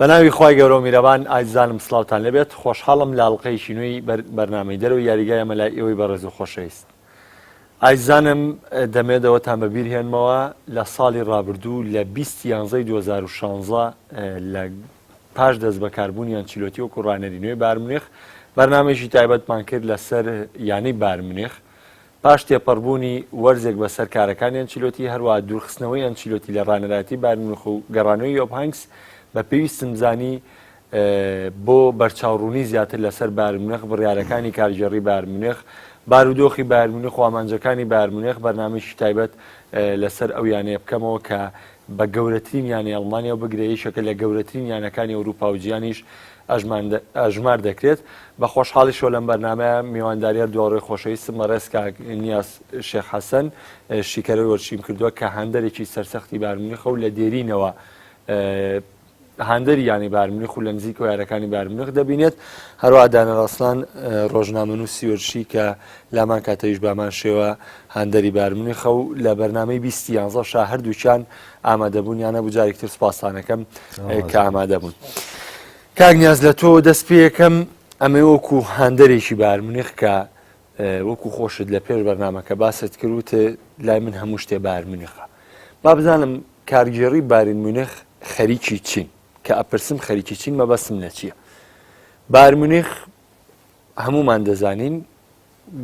بەناوی خی گەورە و میرەبان ئایزانم سلااوان لەبێت خۆشحاڵم لە ئەڵلقەی شینووی بەرنامەی دەرەوە یاریگای ئەمەلای ئێوەی بەڕێز و خۆشەویست. ئایزانم دەمێدەوەتان بەبیر هێنمەوە لە ساڵی ڕابردوو لە 2016 لە پاش دەست بەکاربوونیان چیلۆتی و کوڕانەرینەوەی بایرن بەرنامەیەکی تایبەتمان کرد لەسەر یانەی بایرن پاش تێپەڕبوونی وەرزێک بەسەر کارەکانیان چیلۆتی هەروە دوورخستنەوەی ئەن چیلۆتی لە ڕانەراتی بایرن و گەڕانەوەی یۆبهانکس بە پێویستم زانی بۆ بەرچاوڕوونی زیاتر لەسەر بایرن بڕیارەکانی کارژێڕی بایرن بارودۆخی بایرن و ئامانجەکانی بایرن بەرنامەیەکی تایبەت لەسەر ئەو یانەیە بکەمەوە کە بە گەورەترین یانەی ئەڵمانیا و بگرەیەشەکە لە گەورەترین یانەکانی ئەوروپا و جیهانیش ئەژمار دەکرێت. بە خۆشحاڵی شۆ لەم بەرنامەیە میوانداریە دووەڕێی خۆشەویستم مەڕێسکا نیاز شێخ حەسەن شیکەرەوەی وەرچیم کردووە کە هەندێکی سەرسەختی بایرن خەو لە دێرینەوە هەندێری یانی بایرن و لە نزیک و یارەکانی بایرن دەبینێت. هەروە دانەڕاستان ڕۆژنامەنووسی وەرشی کە لامان کاتەویش بامان شێوە هەندێری بایرن خەو لە بەرنامەی 2011 هەردووچیان ئامادەبوونیانە بوو جارێکتر سپاسانەکەم کە ئامادەبوون. کاک نیاز لە تۆ دەست پێیەکەم ئەمە وەکو هەندێرێکی بایرن کە وەکو خۆشت لە پێش بەرنامەکە باست کردوتە لای من هەموو شتێ بایرنخە. با بزانم کارگێڕی بایرن میونخ خەریکی چین کە ئەپرسم خەریکی چین مەبەستم لە چییە؟ بایرن هەمومان دەزانین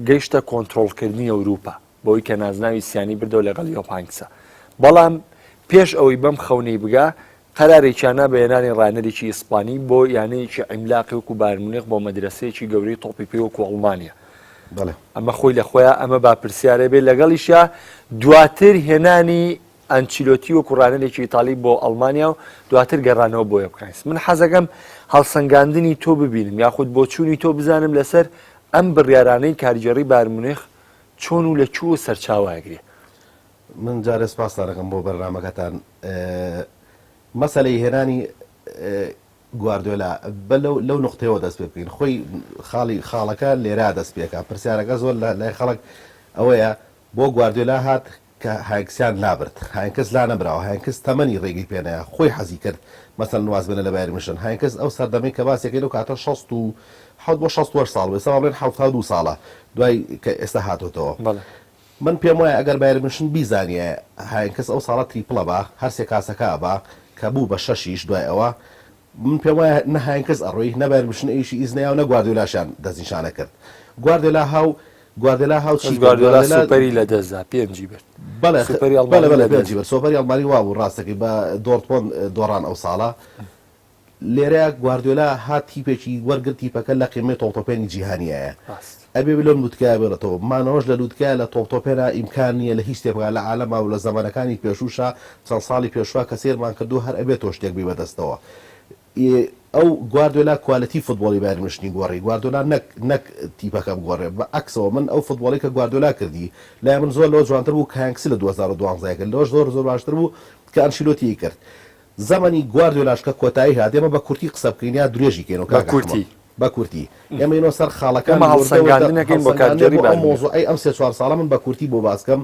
گەیشتە کۆنتترۆلکردنی ئەوروپا بۆی کە نازناوی سیانی بردەوە لەگەڵ یۆبهانکسە، بەڵام پێش ئەوەی بەم خەونەی بگا قەرارێکیانە بە هێنانی ڕانەرێکی ئیسپانی بۆ یانەیەکی عیملاقی وەکو بایرن بۆ مەدرسەیەکی گەورەی تۆپی پێ وەکو ئەڵمانیا. ئەمە خۆی لە خۆیان ئەمە باپرسیارە بێت لەگەڵیشە دواتر هێنانی ئەنچیلۆتی و کوڕانەرێکی ئیتالی بۆ ئەڵمانیا و دواتر گەڕانەوە بۆ یۆبهانکس. من حەزەکەم هەڵسەنگاندنی تۆ ببینم یاخود بۆ چوونی تۆ بزانم لەسەر ئەم بڕیارانەی کارگێڕی بایرن چۆن و لە چووە سەرچاوەگرێ. من جارێ سپاس دەکەم بۆ بەرنامەکەتان. مەسەلەی هێنانی گواردیۆلا لەو نقطەیەوە دەست پێ بکەین، خۆی خاڵەکە لێرا دەست پێکە. پرسیارەکە زۆر لای خەڵک ئەوەیە بۆ گواردیۆلا هات کە هایکسیان لابرد، هاینکەس لا نەبراوە، هاینکەس تەمەنی ڕێگەی پێنەیە، خۆی حەزی کرد مەسەڵەن نواز بنە لە بایرن. هاینکەس ئەو سەردەمەی کە باسێکی لەو کاتە 67 بۆ 68 ساڵ بێ سەوا بڵێن 72 ساڵە دوای کە ئێستا هاتوتەوە. من پێم وایە ئەگەر بایرن بیزانیە هاینکەس ئەو ساڵە تریپڵە بە هەرسێ کاسەکە بە کە بوو بە 6 دوای ئەوە، من پێم وایە نە هاینکەس ئەڕۆی نە بایرن ئیشی ئیزنیا و نە گواردیۆلاشیان دەستنیشانە کرد. گواردیۆلا سوپەری لە دەستدا پێنجی برد. بەڵێ سۆپەری ئەڵمانی وا بوو ڕاستەکەی بە دۆرتمۆند دۆڕان ئەو ساڵە. لێرە گواردیۆلا هات تیپێکی وەرگرت تیپەکە لە قیمەی تۆپتۆپێنی جیهانیایە. ئەبێ لەم لووتکایە بێتەوە مانەوەش لە لووتکایە لە تۆپتۆپێنە ئیمکان نییە لە هیچ شتێکە لە عالەما و لە زەمانەکانی پێشوشە چەند ساڵی پێشوە کە سێرمان کردو هەر ئەبێتەوە شتێک بی بەدەستەوە. ئەو گواردیۆلا کوالەتی فوتبۆڵی بایرنی گۆڕی گواردیۆلا نەک تیپەکە بگۆڕێ بە عەکسەوە. من ئەو فوتبۆڵی کە گواردیۆلا کردی لای من زۆر لەوە جوانتر بوو کانکسی لە 2012 کرد، لەوەش زۆر باشتر بوو کە ئەنشیلۆتی کرد. زەمانی گواردیۆلاشکە کۆتایی هات ئێمە بە کورتی قسە بکەین یا درێژی کەینەوە بە کورتی ئێمە ئێنەوە سەر خاڵەکان هەڵسەنگاندنەکەین بۆ کارگێڕی مۆزوعی ئەم 3-4 ساڵە من بە کورتی بۆ باسکەم.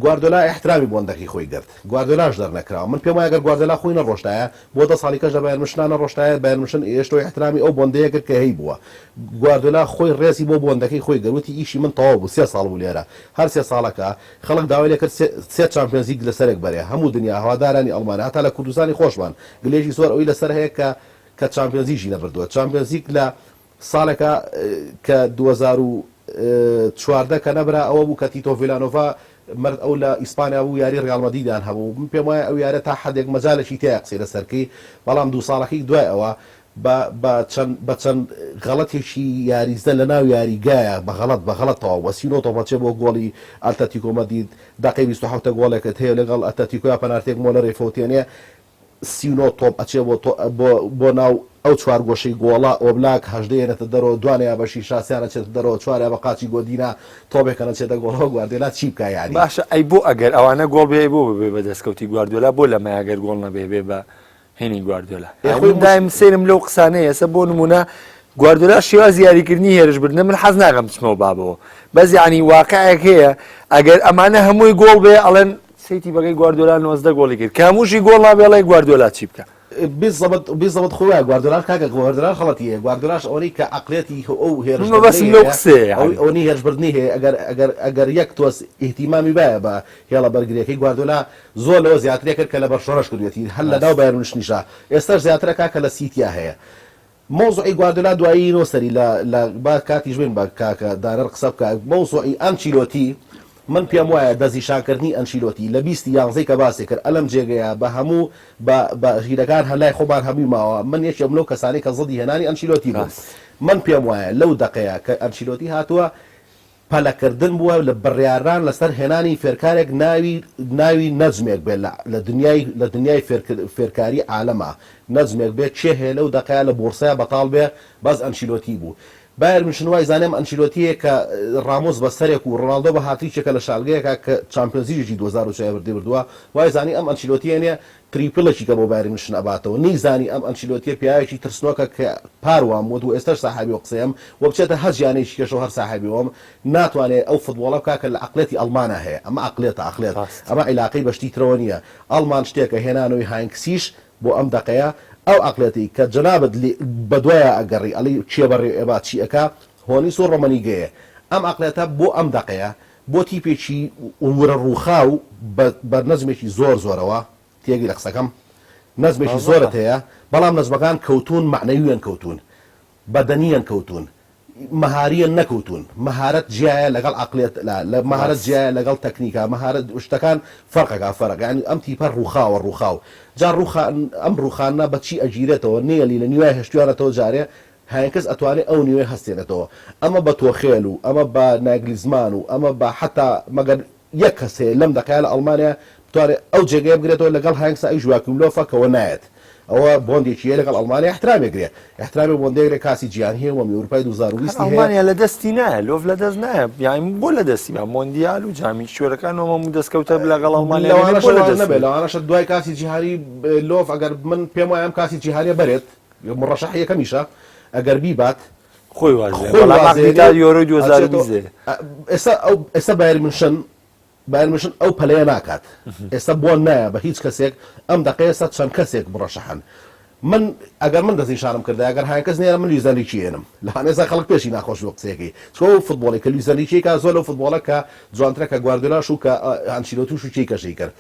گواردیۆلا احترامی بۆندەکەی خۆی گرت، گواردیۆلاش دەرنەکراوە. من پێم وایە ئەگەر گواردیۆلا خۆی نەڕۆشتایە بۆ 10 ساڵی کەش لە بایرن نەڕۆشتایە بایرن هێشتا احترامی ئەو بۆندەیە کرد کە هەی بووە. گواردیۆلا خۆی ڕێزی بۆ بۆندەکەی خۆی گەوتی ئیشی من تەواو بوو 3 ساڵ بوو لێرە. هەر 3 ساڵەکە خەڵک داوای لێ کرد 3 چامپیۆنز لیگ لەسەرێک بەرێ هەموو دنیا هەوادارانی ئەڵمانی هەتا لە کوردستانی خۆشمان گلێژی زۆر ئەوی لەسەر هەیە کە چامپیۆنز لیگی نەبردووە. چامپیۆنز لیگ لە ساڵێکە کە 2014 کە نەبرا ئەوە بوو کە تیتۆ ڤیلانۆڤا مرد ئەو لە ئیسپانیا بوو یاری ڕیال مەدریدیان هەبوو. من پێم وایە ئەو یارە تا حەدێک مەجالێکی تێیە قسەی لەسەرکەی، بەڵام 2 ساڵەکەی دوای ئەوە بە چەند غەڵەتێکی یاریزدە لە ناو یاریگایە بەغەڵەتەوە وەسینۆ تۆپەچێ بۆ گۆڵی ئەتلەتیکۆ مەدرید دقەی 27 گۆڵێکت هەیە لەگەڵ ئەتلەتیکۆ پەنارتێک مۆلە ڕێفەوتێنێ 39 تۆپ ئەچێ بۆ ناو ئەو 4 گۆشەی گۆڵا ئۆبلاک هەژدەیەنێتە دەرەوە دوانەیە بەشی شاسیانە چێتە دەرەوە 4 بە قاچی گۆدینا تۆپێکەنە چێتە گۆڵەوە گواردیۆلا چی بکە یاری باشە. ئەی بۆ ئەگەر ئەوانە گۆڵ بێ بۆ ببێ بە دەستکەوتی گواردیۆلا بۆ لەمە ئەگەر گۆڵ نەبێ بێ بە هێنی گواردیۆلا. خۆی دایم سێرم لەو قسانەیە ئێستا بۆ نمونە گواردیۆلا شێوازی یاریکردنی هێرشبردنە من حەز ناکەم بچمەوە بابەوە، بەس یعنی واقعێک هەیە ئەگەر ئەمانە هەمووی گۆڵ بێ ئەڵێن سەیتی بەگەی گواردیۆلا 90 گۆڵی کرد کە هەمووشی گۆڵ نابێ ئەڵێ گواردیۆلا چی بکە. بالضبط خويا گواردیۆلا کاکە گواردیۆلا خەڵەتیە گواردیۆلاش ئەوەی کە عقلێتی ئەو بەس لەو قسەیە ئەوەی هێرشبردنی هەیە ئەگەر یەک تۆس ئیهتیمامی بایە بە هێڵە بەرگریەکەی گواردیۆلا زۆر لەوە زیاترێ کرد کە لە بەرشۆڕەش کردوێتی هەر لە ناو بایرن منیشە ئێستاش زیاترە کاکە لە سیتیا هەیە مۆزوعی گواردیۆلا دوایی نۆسەری لە با کاتیش بین بە کاکە دارەر قسە بکە مۆزوعی ئەنچیلۆتی من پێم وایە دەزیشانکردنی ئەنچیلۆتی لە 20 کە باسی کرد ئەلەم جێگەیە بە هەموو بە ژیرەکان هەلای خۆمان هەمووی ماوە من یەکێم لەو کەسانی کە زەدی هێنانی ئەنچیلۆتی بوو من پێم وایە لەو دقەیە کە ئەنچیلۆتی هاتووە پەلەکردن بووە لە بڕیاران لەسەر هێنانی فێرکارێک ناوی نەجمێک بێت لە دنیای فێرکاری عالەما نەجمێک بێت چێ هەیە لەو دقەیە لە بۆرسەیە بەتاڵ بێ باز ئەنچیلۆتی بوو بایر منشن وای زانم ئەنچیلۆتیە کە ڕامۆس بەسەرێک و ڕۆناڵدۆ بە هاتریچێکە لە شالگەیەکە کە چامپیۆنزیژی 2004 بردووە وای زانی ئەم ئەنچیلۆتیە تریپلەکی کە بۆ بایر منشن ئەباتەوە نەیزانی ئەم ئەنچیلۆتیە پیاوێکی ترسنۆکە کە پاروان بۆ و ئێستاش ساحابی قسەم و بچێتە هەرجیانێکی کەشەوە هەر ساحابیەوەم ناتوانێت ئەو فوتبۆڵە بکە لە عقلێتی ئەڵمانە هەیە ئەمە عقلێت ئەمە عیلاقەی بەشتی ترەوە نییە ئەڵمان شتێکە هێنانەوەی هاینکسیش بۆ ئەم دقەیە ئەو عقلەتی کە جەنابەت بەدوایە ئەگەڕی ئەڵی چێ بەڕێ ئێبا چیەکە هۆنی سۆ ڕۆمەنیگەیە ئەم عقلێتە بۆ ئەم دقەیە بۆ تیپێکی ورە ڕووخاو بە نەزمێکی زۆرەوە تێگی لە قسەکەم نەزمێکی زۆرت هەیە بەڵام نەزمەکان کەوتون معنەویان کەوتون بەدەنیان کەوتون مەهاریان نەکەوتون مەهارەت جیایە لەگەڵ عقلێت لە مەهارەت جیایە لەگەڵ تەکنیکە مەهارەت شتەکان فەرقەکە فەرق ینی ئەم تیپە ڕووخاو جار ئەم ڕووخانە بەچی ئەگیرێتەوە نێلی لە نیوای هەشتوارەتەوە جارێ هەیەکەس ئەتوانێت ئەو نیوێ هەستێنێتەوە ئەمە بە تۆخێل و ئەمە بە ناگلیزمان و ئەمە بە حتا مەگەر یەک کەسێ لەم دەقەیە لە ئەڵمانیا بتوانێت ئەو جێگەیە بگرێتەوە لەگەڵ هەنگسا ئەی ژواکیملۆفەکەەوە نایەت ئەوە بۆندێکیە لەگەڵ ئەڵمانیا احترامێگرێ احترامی بۆندێگرێ کاسی جیهان هەیە و ئەوروپای 2020 ئەڵمانیا لە دەستی نایە لۆڤ لە دەست نایە یانی بۆ لە دەستی مۆندیال و جامی شوێرەکانەوە دەستکەوتە لەگەڵ ئەڵمانیا نەبێت لەوانەشە دوای کاسی جیهانی لۆڤ ئەگەر من پێم وایە ئەم کاسی جیهانیە بەرێت مڕەشەح یەکەمیشە ئەگەر بیبات خۆی وازێ یۆرۆ 2020 ئێستا بایر منشن ئەو پەلەیە ناکات ئێستا بۆ نایە بە هیچ کەسێک ئەم دقەیە ئێستا چەند کەسێک بڕەشەحن من ئەگەر من دەستنیشانم کردا ئەگەر هەیە کەس نێرە من لیزەنێکی هێنم لە هەنێسا خەڵک پێشی ناخۆش بۆ قسەیەکەی چۆ فوتبۆڵی کە لیزەنێکیکە زۆر لەو فوتبۆڵە کە جوانترە کە گواردیۆلاش و کە ئەنچیلۆتی و چی کەشەی کرد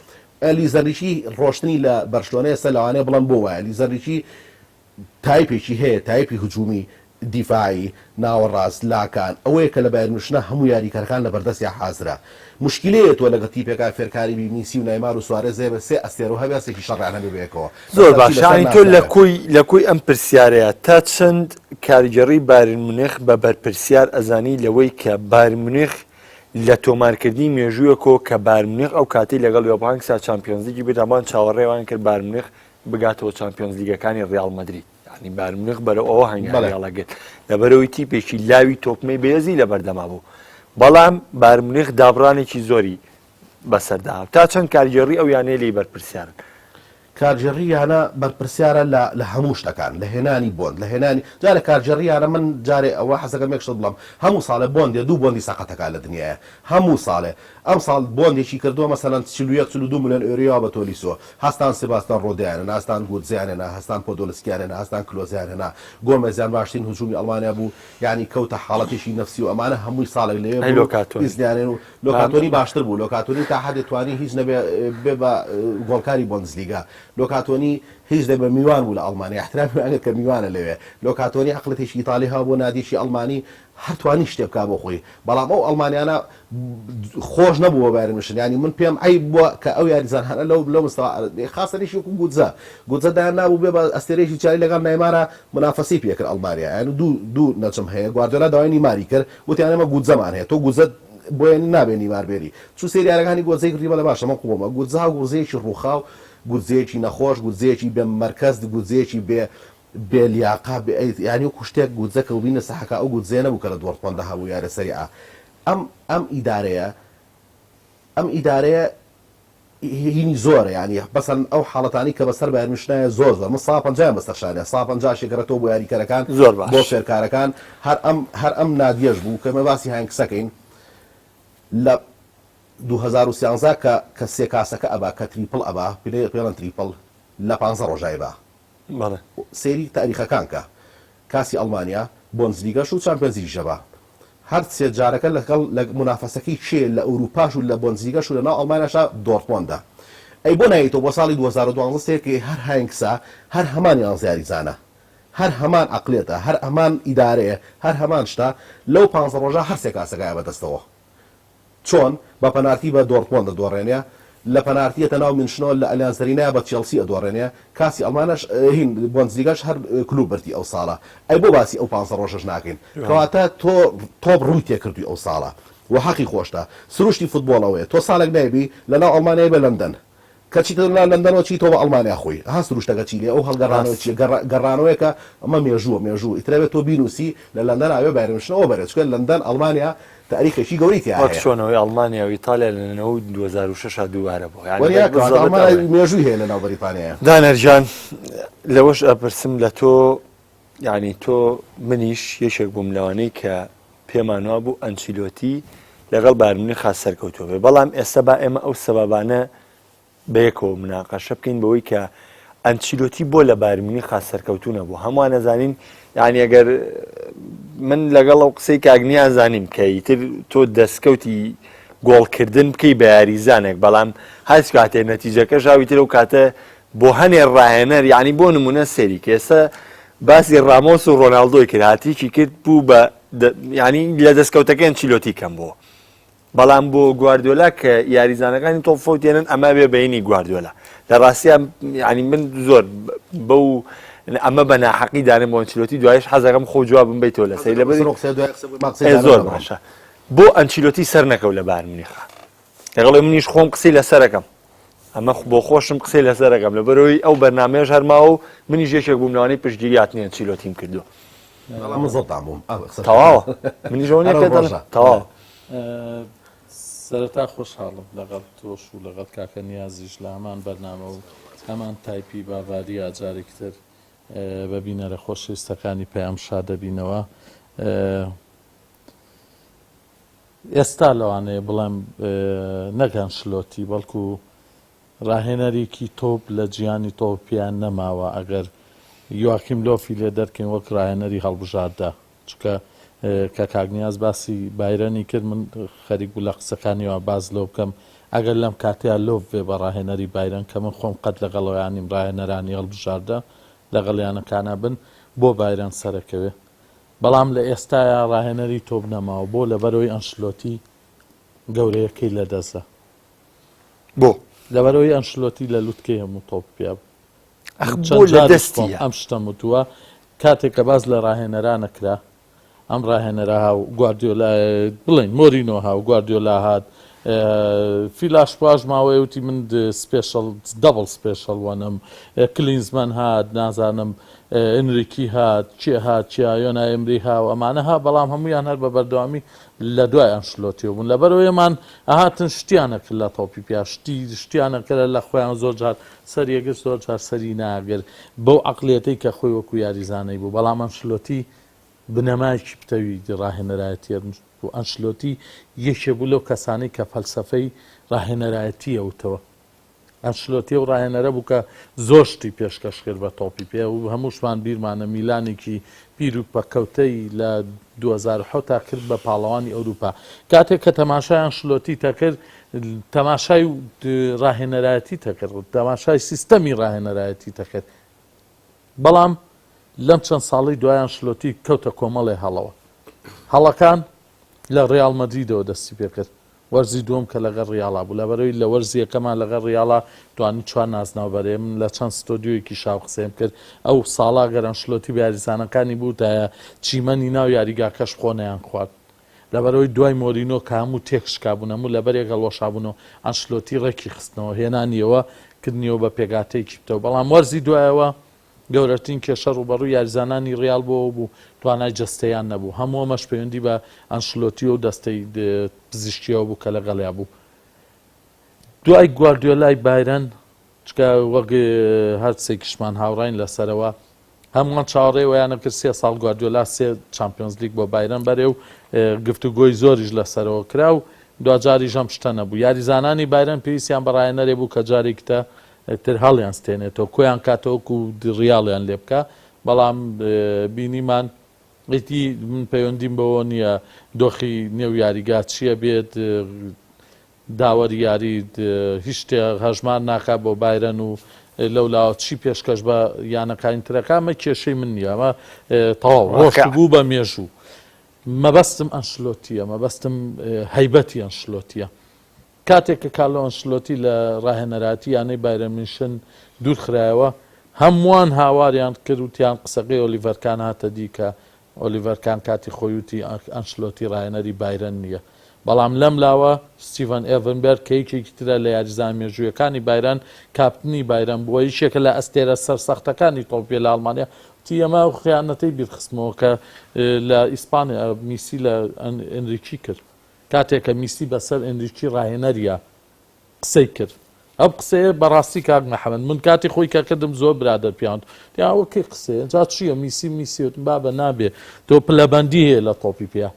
لیزەنێکی ڕۆشتنی لە بەرشلۆنە ئێستا لەوانەیە بڵند بۆ وایە لیزەنێکی تایپێکی هەیە تایپی هجومی دیفاعی ناوەڕاست لاکان ئەوەیە کە لە بایر منشنە هەموو یاریکەرەکان لە بەردەستی حازرە مشکلەیە تۆ لەگە تیپێکا فێرکاری میسی و نایمار و سوارێزێ بە سێ ئەستێر و هەبێستێکی شەڕیانە بێکەوە زۆر باشانی تۆ لە کوی ئەم پرسیارەیە تا چەند کارگەڕی بایر مونیخ بە بەرپرسیار ئەزانی لەوەی کە بایر مونیخ لە تۆمارکردنی مێژوویەکەوە کە بایر مونیخ ئەو کاتی لەگەڵ یۆبانکسا چامپیۆنز لیگی بێت ئەمان چاوەڕێوان کرد بایر مونیخ بگاتەوە چامپیۆنز لیگەکانی ڕیال مەدرید بایر مونیخ بەرەو ئەوە هەنگاوێڵەگەت لەبەرەوەی تیپێکی لاوی تۆپمەی بێزی لە بەردەما بوو بەڵام بایر مونیخ دابڕانێکی زۆری بەسەردا تا چەند کارگەڕی ئەو یانەیە لی بەرپرسیارن کارجێڕی یانە بەرپرسیارە لە هەموو شتەکان لە هێنانی بۆند لە هێنانی جارە کارجێڕی یانە من جارێ ئەوە حەزەکەم یەک شت بڵام هەموو ساڵێ بۆندێ دوو بۆندی سەقەتەکان لە دنیاە هەموو ساڵێ ئەم ساڵ بۆندێکی کردووە مەسەلەن 42 ملیۆن ئۆریۆ بە تۆلیسۆ هەستان سێباستان ڕۆدیانە هەستان گوتزیانێنە هەستان پۆدۆلسکیانێنە هەستان کلۆزیانێنە گۆمەزیان باشترین هجومی ئەڵمانیا بوو یعنی کەوتە حاڵەتێکی نەفسی و ئەمانە هەمووی ساڵێک لێ ئیزنیانێن و لۆکاتۆنی باشتر بوو لۆکاتۆنی تا حەدێ توانی هیچ نەبێ بێ بە گۆڵکاری بۆندزلیگا لۆکاتۆنی هیچ دەبە میوان بوو لە ئەڵمانی احترامی ئەگەر کە میوانە لەوێ لۆکاتۆنی عقلەتێکی ئیتاڵی هەبوو بۆ نادیشی ئەڵمانی هەرتوانی شتێ بکا بۆ خۆی بەڵام ئەو ئەڵمانیانە خۆش نەبووە بایر منشن ینی من پێم ئەی بووە کە ئەو یاریزان هەنە لەو مستەوا خاسەریشی وەکو گوتزە دایان نابوو بێ بە ئەستێرەیەکی چاری لەگەڵ نایمارە منافەسی پێکرد ئەڵمانیا یعنی دوو نەچم هەیە گواردیۆلا داوای نیماری کرد وتیان ئێمە گوتزەمان هەیە تۆ گوتزە بۆیانی نابێ نیمار بێری چوو سێریارەکانی گۆزەی کردی بەڵێ باشە من قووەمە گوتزا گوزەیەکی ڕووخاو گوتزەیەکی نەخۆش گوتزەیەکی بێ مەرکەز گوتزەیەکی بێ لیاقا ینی وەکو شتێک گوتزەکە و بینە سەحەکە ئەو گوتزەیە نەبوو کە لە دۆرتمۆندە هەبوو یارە سەریعە ئەم ئیدارەیە هینی زۆرە ینی بەسەن ئەو حاڵەتانی کە بەسەر بایر منشنایە زۆر من 150 بەسەرشانە 150 شێکەرەوە بۆ یاریکەرەکان زۆر باش بۆ فێرکارەکان هەر ئەم نادیەش بوو کە مە باسی هاینکسەکەین لە 2013 کە سێ کاسەکە ئەبا کە تریپڵ ئەبا پێڵەن تریپڵ لە 15 ڕۆژای با سەیری تاریخەکان کە کاسی ئەڵمانیا بۆنزلیگەش و چامپیۆنز لیگەبە هەر سێ جارەکە لەگەڵ لە منافەسەکەی چێ لە ئەوروپاش و لە بۆنزلیگەش و لەناو ئەڵمانیاشا دۆرتمۆندا ئەی بۆ نایێتەوە بۆ ساڵی 2012 هەر هاینکسا هەر هەمان یانزیاریزانە هەر هەمان عقلێتە هەر هەمان ئیدارەیە هەر هەمان شتا لەو 5 ڕۆژە هەر سێ کاسەکایە بەدەستەوە چۆن بە پەنارتی بە دۆرتمۆند دەدۆڕێنێ لە پەنارتیەتە ناو منشنەوە لە ئەلیانسەرینەیە بە چێلسی ئەدۆڕێنێ کاسی ئەڵمانەش هین بۆنزلیگەش هەر کلوب برتی ئەو ساڵە ئەی بۆ باسی ئەو 5 ڕۆژەش ناکەین کەواتە تۆ ڕووی تێکردوی ئەو ساڵە و حەقی خۆشتە سروشتی فوتبۆڵەوەیە تۆ ساڵێک نایبی لەناو ئەڵمانیای بە لەندەن کەچیتە لەندەنەوە چیتەوە بە ئەڵمانیا خۆی ها سروشتەکە چی لێ ئەو هەڵگەڕانەوەیەکە ئەمە مێژووە ئیترەوێت تۆ بینوسی لە لەندەن ئاوێ بایرنشنەوە بەرێت چکە لەندەن ئەڵمانیا تاریخێکی گەوری تیا چۆنەوەی ئەڵمانیا و ئیتالیا لەنەوە 2006 دووارە بۆ مێژووی هەیە لەناو بەریتانیایە دانەرجان لەوەش ئەپرسم لە تۆ یعنی تۆ منیش یەکێک بووم لەوانەی کە پێمان وا بوو ئەنچیلۆتی لەگەڵ بایرن خاس سەرکەوتووە بێ بەڵام ئێستا با ئێمە ئەو سەبابانە بەیەکەوە مناقەشە بکەین بەوەی کە ئەنچیلۆتی بۆ لە بایرن خاس سەرکەوتوو نەبوو هەمووان نەزانین یعنی ئەگەر من لەگەڵ ئەو قسەی کاگنیان زانیم کە ئیتر تۆ دەستکەوتی گۆڵکردن بکەی بە یاریزانێک بەڵام هەست کاتێ نەتیجەکەش ئاویتر ئەو کاتە بۆ هەنێ ڕاهێنەر یعنی بۆ نمونە سێری کە ئێستا باسی ڕامۆس و ڕۆناڵدۆی کرد هاتیکی کرد بوو بە ینی لە دەستکەوتەکە ئەنچیلۆتی کەم بووە بەڵام بۆ گواردیۆلا کە یاریزانەکانی تۆ فۆتێنن ئەمە بێ بەینی گواردیۆلا لە ڕاستیە ینی من زۆر بەو ئەمە بە ناحەقی دانێ بۆ ئەنچیلۆتی دوایش حەزەکەم خۆ جوابم بیتەوە لە سەی لەبەر زۆر باشە بۆ ئەنچیلۆتی سەر نەکەوت لە بایرن مونیخ لەگەڵ منیش خۆم قسەی لەسەرەکەم ئەمە بۆ خۆشم قسەی لەسەرەکەم لەبەرەوەی ئەو بەرنامەیەش هەرماوە و منیش یەکێک بووم لەوانەی پشتگیریاتنی ئەنچیلۆتیم کردووە تەواوە منیش ئەوە نییە تەواوە سەرەتا خۆشحاڵم لەگەڵ تۆش و لەگەڵ کاکە نیازیش لە هەمان بەرنامە و هەمان تایپی باڤاری ئاجارێکتر بە بینەرە خۆشەویستەکانی پێیان شاد دەبینەوە ئێستا لەوانەیە بڵێم نەگەن شلۆتی بەڵکو ڕاهێنەرێکی تۆپ لە جیانی تۆپیان نەماوە ئەگەر یواکیم لۆفی لێ دەرکەین وەک ڕاهێنەری هەڵبژاردا چکە کە کاگنیاز باسی بایرەنی کرد من خەریک بوو لە قسەکانیەوە باز لەو بکەم ئەگەر لەم کاتەیە لۆف بێ بە ڕاهێنەری بایرەن کە من خۆم قەت لەگەڵەوەیانیم ڕاهێنەرانی هەڵبژاردا لەگەڵیانەکانە بن بۆ بایرەن سەرەکەوێ بەڵام لە ئێستاە ڕاهێنەری تۆپ نەماوە بۆ لەبەرەوەی ئەنشلۆتی گەورەیەکەی لەدەستە بۆ لەبەرەوەی ئەنشلۆتی لە لووتکەی هەموو تۆپ پیا ئەم شتە وتووە کاتێک کە باز لە ڕاهێنەرانەکرا ئەم ڕاهێنەرە هاو گواردیۆلا بڵین مۆرینۆ هاو گواردیۆلا هات فیلاش پاش ماوەی وتی من سپێشڵ دەبڵ سپێشڵ وەنم کلینزمان هات نازانم ئەنریکی هات چیایۆنا ئەمری هاو ئەمانە ها بەڵام هەمویان هەر بە بەردەوامی لە دوای ئەنشلۆتیەوە بوون لەبەرەوەیمان ئەهاتن شتیانە کرد لە تۆپی پیا شتیانە کرد لە خۆیان زۆر جار سەریەگەر زۆر جار سەری ناگەر بەو عەقڵیەتەی کە خۆی وەکو یاریزانەی بوو بەڵام ئەنشلۆتی بنەمایکی پتەوی ڕاهێنەرایەتیە و ئەنشلۆتی یەکێ بوو لەو کەسانەی کە فەلسەفەی ڕاهێنەرایەتیەوتەوە ئەنشلۆتی و ڕاهێنەرە بوو کە زۆر شتی پێشکەش کرد بە تۆپی پێ و هەمووشمان بیرمانە میلانێکی پیر و پەکەوتەی لە 2007 تا کرد بە پاڵەوانی ئەوروپا کاتێک کە تەماشای ئەنشلۆتی تەکرد تەماشای ڕاهێنەرایەتی تەکرد تەماشای سیستەمی ڕاهێنەرایەتی تەکرد بەڵام لەم چەند ساڵی دوایان شلۆتی کەوتە کۆمەڵێ هەڵەوە هەڵەکان لە ڕیاڵ مەدریدەوە دەستی پێ کرد وەرزی دووەم کە لەگەڵ ڕیاڵا بوو لەبەرەوەی لە وەرزی یەکەمان لەگەڵ ڕیاڵا توانی چوار نازناوبەرێ من لە چەند ستۆدیۆیەکی شاو قسەیم کرد ئەو ساڵا گەر ئەنشلۆتی بە یاریزانەکانی بوو تا چیمەنی ناو یاریگاکەش خۆنەیان خوارد لەبەرەوەی دوای مۆرینۆ کە هەموو تێکشکابوون هەموو لەبەر ێگەڵۆشابوونەوە ئەنشلۆتی ڕێکی خستنەوە هێنانیەوە کردنیەوە بە پێگاتەیەکی بتەوە بەڵام وەرزی دوایەوە گەورەترین کێشە ڕوبەڕووی یاریزانانی ڕیاڵ بۆەوە بوو توانای جەستەیان نەبوو هەموو ئەمەش پەیوەندی بە ئەنشلۆتی و دەستەی پزیشکیەوە بوو کە لەگەڵیا بوو دوای گواردیۆلای بایرن چکە وەک هەرسێکیشمان هاوڕاین لەسەرەوە هەمووان چاوەڕێوەیانە کرد 3 ساڵ گواردیۆلا 3 چامپیۆنز لیگ بۆ بایرن بەرێ و گفتوگۆی زۆریش لەسەرەوە کرا و دوجاریش ئەم شتە نەبوو یاریزانانی بایرن پێویستیان بە ڕاهێنەرێ بوو کە جارێکتە تر هەڵیان ستێنێتەوە کۆیان کاتەوەکو ڕیاڵیان لێ بکە بەڵام بینیمان ئیتی من پەیوەندیم بەوە نییە دۆخی نێو یاریگا چییە بێت داوەری یاری هیچ شتێ هەژمان ناکات بۆ بایرن و لەولاوە چی پێشکەش بە یانەکانی ترەکە ئەمە کێشەی من نییە ئەمە تەواو ڕۆشت بوو بە مێژوو مەبەستم ئەنشلۆتیە مەبەستم هەیبەتی ئەنشلۆتیە کاتێک کە کارلۆ ئەنشلۆتی لە ڕاهێنەراتی یانەی بایرن میونشن دوور خرایەوە هەمووان هاواریان کرد وتیان قسەکەی ئۆلیڤەرکان هاتە دی کە ئۆلیڤەرکان کاتی خۆی وتی ئەنشلۆتی ڕاهێنەری بایرن نییە بەڵام لەم لاوە ستیڤەن ئێڤنبەرگ کە یەکێکی ترە لە یاریزان مێژوویەکانی بایرن کاپتنی بایرن بووە یەکێکە لە ئەستێرە سەرسەختەکانی تۆپێ لە ئەڵمانیا تی ئەمە خیانەتەی بیرخستمەوە کە لە ئیسپانیا میسی لە ئەنریکی کرد کاتێک کە میسی بەسەر ئەنریکی ڕاهێنەریە قسەی کرد ئەو قسەیە بەڕاستی کاک مەحەمەد من کاتی خۆی کەکردم زۆر برادر پیاوند دیاوەکەی قسەیە جا چییە میسیوتم بابە نابێ تۆ پلەبەندی هەیە لە تۆپی پێ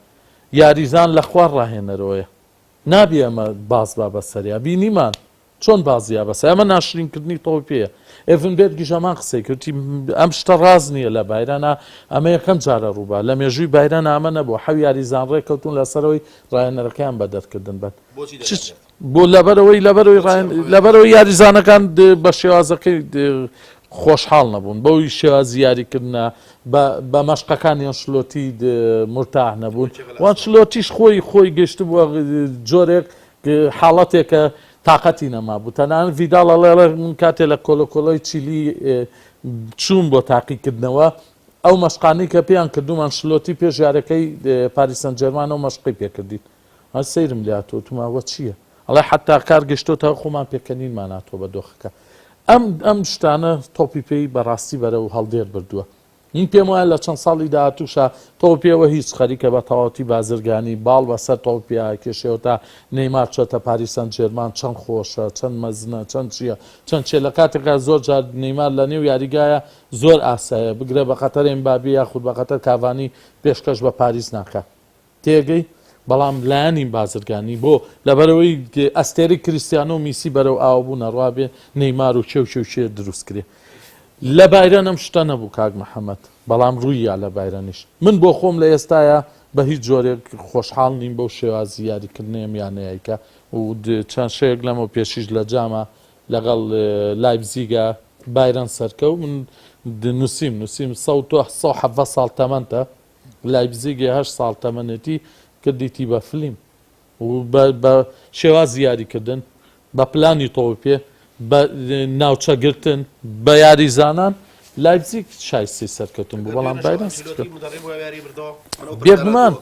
یاریزان لە خوار ڕاهێنەرەوەیە نابێ ئەمە باز با بەسەریا بینیمان چۆن بازییا بەسە ئەمە ناشرینکردنی تۆپی پێە ئێڤنبێرگی ژەمان قسەی کردی ئەم شتە ڕاز نییە لە بایرانە ئەمە یەکەم جارە ڕووبا لە مێژووی بایران ئەمە نەبوو حەو یاریزان ڕێککەوتون لەسەرەوەی ڕاهێنەرەکەیان بەدەرکردن بەت بۆ لەبەرەوەی یاریزانەکان بە شێوازەکەی خۆشحاڵ نەبوون بەوی شێوازی یاریکردنە بە مەشقەکانی ئەنشلۆتی مرتاح نەبوون وان شلۆتیش خۆی گەشت بووە جۆرێک حاڵەتێکە تااقەتی نەما بوو تەنان ڤیداڵ ئەڵێ من کاتێ لە کۆلۆکۆلۆی چیلی چوون بۆ تاقیکردنەوە ئەو مەشقانی کە پێیان کردومان شلۆتی پێش یارەکەی پاریس سەن جەرمان و مەشقی پێکردیت هەر سەیرم لاتۆ توماوە چییە ئەڵێ حتا کار گەشتۆتە خۆمان پێکەنینمان ناتۆ بە دۆخەکە ئەم شتانە تۆپی پێی بەڕاستی بەرە و هەڵدێر بردووە این پێم وایە لە چەند ساڵی داهاتووشە تۆپیەوە هیچ خەریکە بە تەواوەتی بازرگانی باڵ بەسەر تۆپیا کێشەوە تا نەیمار چۆتە پاریس سەن جێرمان چەند خۆشە چەند مەزنە چەند چییە چەند چێ لە کاتێکا زۆر جار نەیمار لە نێو یاریگایە زۆر ئاسایە بگرێ بە خەتەر ئێمبابی یاخود بە خەتەر کاڤانی پێشکەش بە پاریس ناکات تێگەی بەڵام لایەنی بازرگانی بۆ لەبەرەوەی ئەستێری کریستیانۆ و میسی بەرەو ئاو بوو نەڕوابێ نەیمار و چێ دروست کرێ لە بایران ئەم شتە نەبوو کاک مەحەمەد بەڵام ڕوویە لە بایرانیش من بۆ خۆم لە ئێستاە بە هیچ جۆرێک خۆشحاڵ نیم بەو شێوازی یاریکردنێم یانەیەکە و چەند شەیەک لەمە پێشیش لە جامە لەگەڵ لایپزیگە بایران سەرکە و من نووسیم 1970 ساڵ تەمەنتە لایپزیگە 8 ساڵ تەمەنێتی کردیتی بە فلیم و بە شێوازی یاریکردن بە پلانی تۆپێ بە ناوچەگرتن بە یاریزانان لایپزیگ شایستی سەرکەوتن بوو بەڵام بایرن بێگومان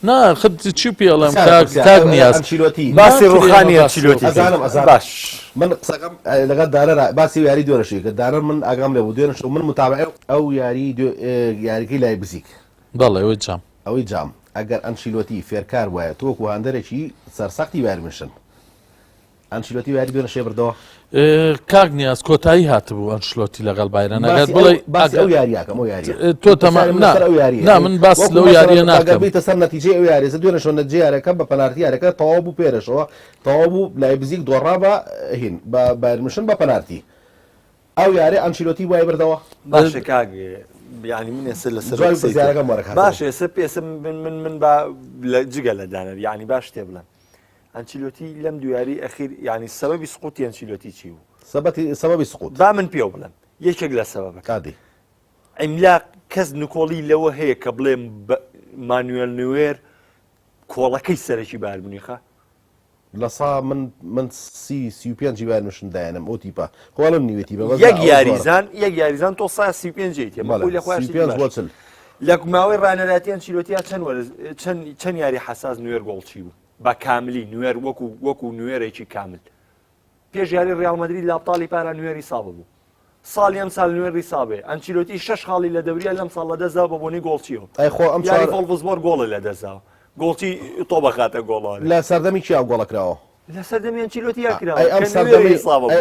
نا خد چی پێڵێم کاک نیاز باسی ڕوخانی ئەنچیلۆتی باش من قسەکەم لەگەڵ دارە باسی یاری دوێنەشی کە دارە من ئاگام لێ بوو دوێنەش و من متابعە ئەو یاریکەی لایپزیگ بەڵێ ئەوەی جام ئەوەی جام ئەگەر ئەنچیلۆتی فێرکار وایە تۆکو هەندێکی سەرسەختی بایرنشن ئەنچیلۆتی یاری دوێنە شێ بردەوە کاک نیاز کۆتایی هاتبوو ئەنشلۆتی لەگەڵ بایران ئەگەر بڵێ ئەو یاریاکەم ئەو یاریە تۆ نا من باس لەو یاریە ناکەم بیتە سەر نەتیجەی ئەو یاریە دوێنە شۆ نەتیجە یارەکە بە پەنارتی یارەکە تەواو بوو پێرەشەوە تەواو بوو لایپزیگ دۆڕا بە هین بە بایرنشن بە پەنارتی ئەو یارێ ئەنچیلۆتی وای بردەوە باشە کاک یعنی من ئێستا لەسەر باش ئێستا پێسم من جگە لە دانەر یعنی باش تێ بڵێم ئەنچیلۆتی لەم دویاری ئەخیر ینی سەبەبی سقوتی ئەنچیلۆتی چی بوو سەبەبی سقوت با من پێو بڵێم یەکێک لە سەبەبەکە کادی ئەیملا کەس نکۆڵی لەوە هەیە کە بڵێم مانوێل نوێر کۆڵەکەی سەرەکی بارمونیخە لە سا من 35 بارنشن دایانم ئەو تیپە خۆڵم نیوێتی بە یەک یاریزان تۆ 35 تێ لە ماوەی ڕانەراتی ئەنچیلۆتیا چەند یاری حەساس نوێر گۆڵچی بوو بە کاملی نوێر وەکو نوێرێکی کامل پێش یاری ڕیال مەدرید لاپتاڵی پارە نوێری ساڵ بوو ساڵی ئەم ساڵ نوێری سابێ ئەنچیلۆتی 6 خاڵی لە دەوریە لەم ساڵ لە دەزا بە بۆنی گۆڵچیەوە یاری فۆڵڤزبۆر گۆڵی لە دەزا گۆڵچی تۆ بەخاتە گۆڵان لە سەردەمی چیا گۆڵەکراوە لە سەردەمی ئەنچیلۆتی یاکراوە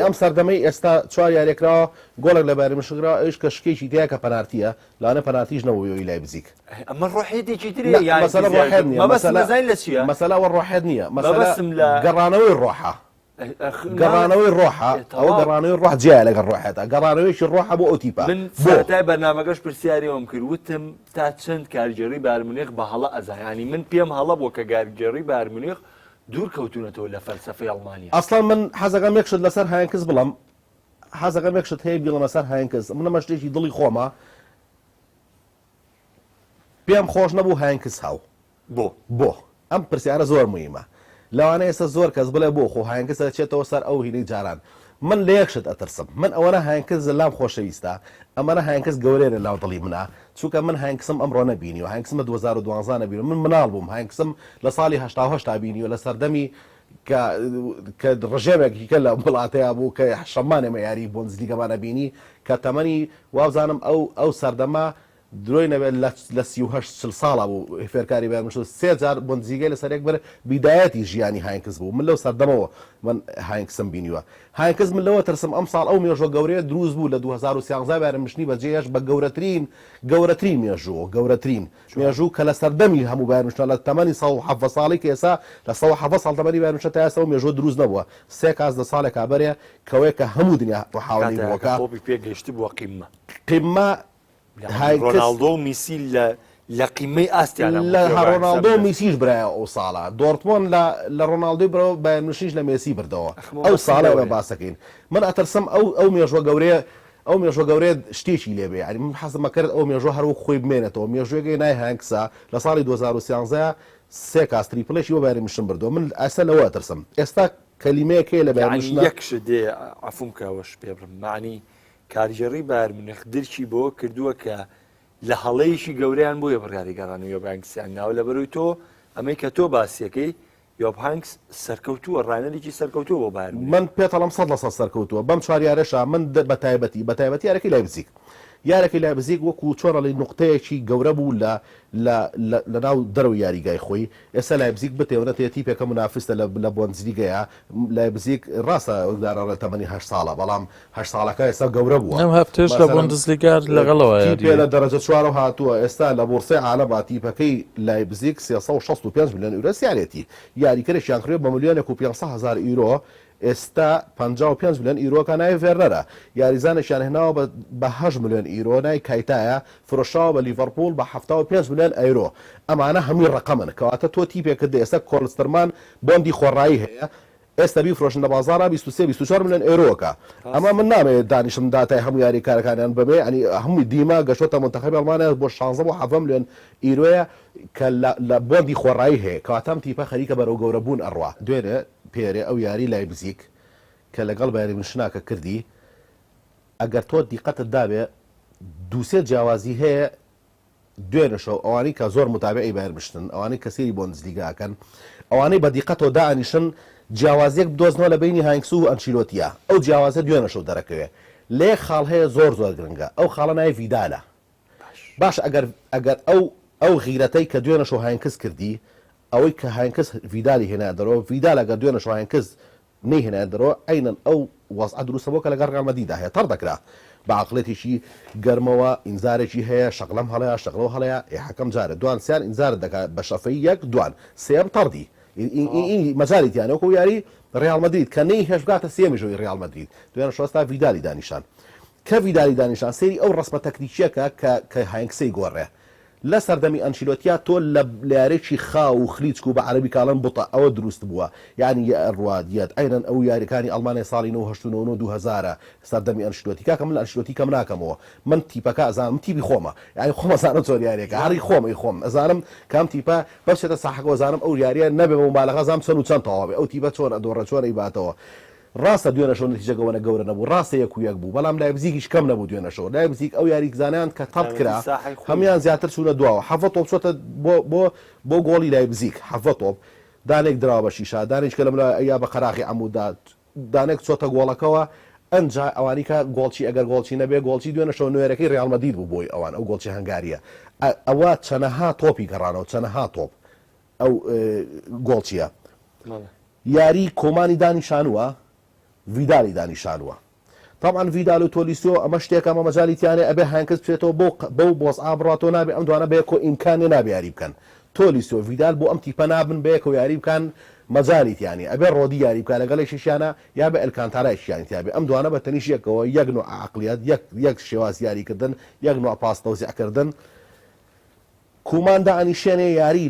ئەم سەردەمەی ئێستا 4 یاریکراوە گۆڵێک لە بایرنشگرا ئەوش کە شکێکی دیە کە پەنارتیە لاانە پەنارتیش نەوەی لایپزیگ ئەمە ڕۆحێتێکی ترێ مەسەلە وە ڕۆحێت نییە مەسەلا وە ڕۆحێت نییە گەڕانەوەی ڕۆحە گەڕانەوەی ڕۆحە ئەوە گەڕانەوەی ڕۆح جیا لەگەڵ ڕۆحێتە گەڕانەوەیشی ڕۆحە بۆ ئەو تیپە من ساتای بەرنامەکەش پرسیاریەوەم کرد وتم تا چەند کارگەڕی بارمونێخ بە هەڵە ئەزایانی من پێم هەڵە بۆ کە کارگەڕی بارمونێخ دوور کەوتونەتەوە لە فەلسەفەی ئەڵمانیا ئەسڵان من حەزەکەم یەکشت لەسەر هاینکس بڵم حەزەکەم یەکشت هەیە بیڵم لەسەر هاینکس منە مەشتێکی دڵی خۆمە پێم خۆش نەبوو هاینکس هاو بۆ ئەم پرسیارە زۆر مهمە لەوانە ئێستا زۆر کەس بڵێ بۆ خۆ هاینکس دەچێتەوە سەر ئەو هینەی جاران من لە یەکشت ئەترسم من ئەوەنە هاینکس لام خۆشەویستە ئەمەە هاینکس گەورەیە لەناو دڵی منە چونکە من هاینکسم ئەمڕۆ نەبینی و هاینکسمە 2012 نەبینی من مناڵ بووم هاینکسم لە ساڵی 1970 بینی و لە سەردەمی کە ڕژێمێکی کە لە وڵاتەیە بوو کە شەمانێمە یاری بۆ نزیکەمانە بینی کە تەمەنی وابزانم ئەو سەردەما درۆی نەبێت لە 38 ساڵە بوو فێرکاری بێمشت سێ جار بۆ نزیگەی لەسەر یەک بەر بیدایەتی ژیانی هاینکس بوو من لەو سەردەمەوە من هاینکسم بینیوە هاینکس من لەوە ترسم ئەم ساڵ ئەو مێژۆ گەورەیە دروست بوو لە 2013 بارمشتنی بەجێش بە گەورەترین مێژوو کە لە سەردەمی هەموو بارمشتن لە تەمەنی 170 ساڵی کە ئێسا لە 170 ساڵ تەمەنی بارمشتە تا ئێستا مێژۆ دروست نەبووە سێ کاس دە ساڵێک کابەرێ کەوەیە کە هەموو دنیا ڕحاولی بووەکە پێگەشتی بووە قیممە ڕۆناڵدۆ و میسی لە قیمەی ئاستیان لە ڕۆناڵدۆ و میسیش برایە ئەو ساڵە دۆرتمۆن لە ڕۆناڵدۆی برەوە بایرنشیش لە مێسی بردەوە ئەو ساڵە بە باسەکەین من ئەترسم ئەو مێژوە گەورەیە ئەو مێژوە گەورەیە شتێکی لێبێ ینی من حەزمە کرد ئەو مێژوە هەروە خۆی بمێنێتەوە مێژوێکی نای هاینکسە لە ساڵی 2013 سێ کاس تریپلەشی بۆ بایرنشن بردەوە من ئەستا لەوە ئەترسم ئێستا کەلیمەیەکەیە لە بایرنشن یەکش دێ عەفوم کاوەش پێ بڕم معنی کارگەڕی بایرمونیخ درکی بۆ کردووە کە لە هەڵەیەکی گەوریان بۆیە بڕیاری گەڕان و یۆبانکسیان ناو لە بەروی تۆ ئەمەی کە تۆ باسیەکەی یۆبهانکس سەرکەوتووە ڕانەرێکی سەرکەوتووە بۆ بایرن من پێتەڵم 100% سەرکەوتووە بەم چواریارەشە من بەتایبەتی یارەکەی لایپزیگ یارێکی لایپزیگ وەکو چۆنەڵی نقطەیەکی گەورە بوو لە ناو دەرەوە یاریگای خۆی ئێستا لایپزیگ بتێونەتێ تیپێکە منافستە لە بۆنزلیگەیە لایپزیگ ڕاستە ئەودارە تەمەنی 8 ساڵە بەڵام 8 ساڵەکە ئێستا گەورە بووە ئەم هەفتەش لە بۆندزلیگا لەگەڵەوە تیپێ لە دەرەجە 4 هاتووە ئێستا لە بۆرسەی عالەما تیپەکەی لایپزیگ 365 میلیۆن یورۆ سیارەتی یاریکەرێکیان کڕێ بە ملیۆنێک و 500,000 یورۆ ئێستا 55 میلیۆن ئیرۆکە ناوی ڤێرنەرە یاریزانێکیان هێناوە بە 8 میلیۆن ئیرۆ نای کایتایە فرۆشاوە بە لیڤەرپوڵ بە 75 میلیۆن ئەیرۆ ئەمانە هەمووی ڕقەمن کەواتە تۆ تیپێکت ئێستا کۆڵستەرمان بۆندی خۆڕایی هەیە ئێستا بیفرۆشن لە بازارە 23-24 میلیۆن ئیرۆکە ئەمە من نامەوێت دانیشم داتای هەموو یاریکارەکانیان ببێ ئەنی هەمووی دیمە گەشتە منتەخەبی ئەڵمانیا بۆ 16 بۆ 7 میلیۆن ئیرۆیە کە لە بۆندی خۆڕایی هەیە کەواتەم تیپە خەریکە بەرەو گەورەبوون ئەڕوا دوێنێ پێرێ ئەو یاری لایپزیگ کە لەگەڵ بایرنشناکە کردی ئەگەر تۆ دیقەتت دابێ دووسێ جیاوازی هەیە دوێنەشەو ئەوانەی کە زۆر متابعی بایرنشتن ئەوانەی کە سێری بۆندزلیگاکەن ئەوانەی بە دیقەتەوە دائنیشن جیاوازیەک بدۆزنەوە لە بینی هاینکس و ئەنچیلۆتیە ئەو جیاوازە دوێنەشەو دەرەکەوێ لێ خاڵ هەیە زۆر گرنگە ئەو خاڵە ناوی ڤیدالە باش ئەگەر ئەو غیرەتەی کە دوێنەشەو هاینکس کردی ئەوەی کە هاینکس ڤیدالی هێنا دەرەوە ڤیدال ئەگەر دوێنەشەو هاینکس نەیهێنا دەرەوە ئەینەن ئەو وەزعە دروستە بۆ کە لەگەڵ ڕێال مەدریددا هەیە تەڕ دەکرا بە عەقڵێتێکی گەرمەوە ئینزارێکی هەیە شەقلەم هەڵەیە شەقلەوە هەڵەیە حەکەم جارە دوان سیان ئینزارت دەکات بە شەفەی یەک دوان سێم تەڕدی مەجاریتیانە وەکو یاری ڕێال مەدرید کە نەی هێش بگاتە سێمیژەوەی ڕێال مەدرید دوێنە شۆستا ڤیدالی دانیشان کە ڤیدالی دانیشان سێری ئەو ڕسمە تەکنیکیەکە کە هاینکسەی گۆڕێ لە سەردەمی ئەنچیلۆتیا تۆ لە لارێکی خاو و خلیچک و بە عەرەبی کاڵن بوتە ئەوە دروست بووە یعنی ڕوادیەت ئەینەن ئەو یاریەکانی ئەڵمانیا ساڵی 1989 سەردەمی ئەنچیلۆتی کاکە من ئەنچیلۆتی کەم ناکەمەوە من تیپەکە ئەزانم تیپی خۆمە یعنی خۆم ئەزانم چۆن یاریەکە هەڕی خۆم ئەزانم کام تیپە بەشێتە ساحەکەەوە زانم ئەو یاریە نەبێ بە مبالەغە زانم چەند و چەند تەواو بێ ئەو تیپە چۆن ئەدۆڕە چۆن ئەیباتەوە ڕاستە دوێنەشەو نتیجەگەوەنە گەورە نەبوو ڕاستە یەک و یەک بوو بەڵام لایپزیگیش کەم نەبوو دوێنەشەوە لایپزیگ ئەو یاریزانیان کە تەڕ کرا هەمیان زیاتر چوونە دواوە حەڤە تۆپ چۆتە بۆ گۆڵی لایپزیگ حەڤە تۆپ دانێک دراوە بە شیشا دانێک کە لەم یا بە قەراغی عەمودا دانێک چۆتە گۆڵەکەەوە ئەنجا ئەوانی کە گۆڵچی ئەگەر گۆڵچی نەبێ گۆڵچی دوێنەشەوە نوێرەکەی ڕێال مەدرید بوو بۆی ئەوان ئەو گۆڵچی هەنگاریە ئەوە چەنەها تۆپی گەڕانەوە چەنەها تۆپ ئەو گۆڵچیە یاری کۆمانی دانیشانووە ڤیدالی دانیشانووە طبعا ڤیدال و تۆلیسیۆ ئەمە شتێک ئەمە مەجالیتیانێ ئەبێ هاینکس بچێتەوە بەو بۆزعا بڕاتۆ نابێ ئەم دوانە بەیەکۆ ئیمکانێ نابێ یاری بکەن تۆلیسۆ ویدال بۆ ئەم تیپە نابن بەیەکە و یاری بکان مەجالیت ینی ئەبێ ڕۆدی یاری بکە لەگەڵێکیشیانە یا بە ئەلکانتارایشیان تیاابێ ئەم دوانە بە تەنیش یەکەوە یەک نوع عقلیات یەک شێواز یاریکردن یەک نوع پاستەوزیعکردن کوماندا ئەنیشێنێ یاری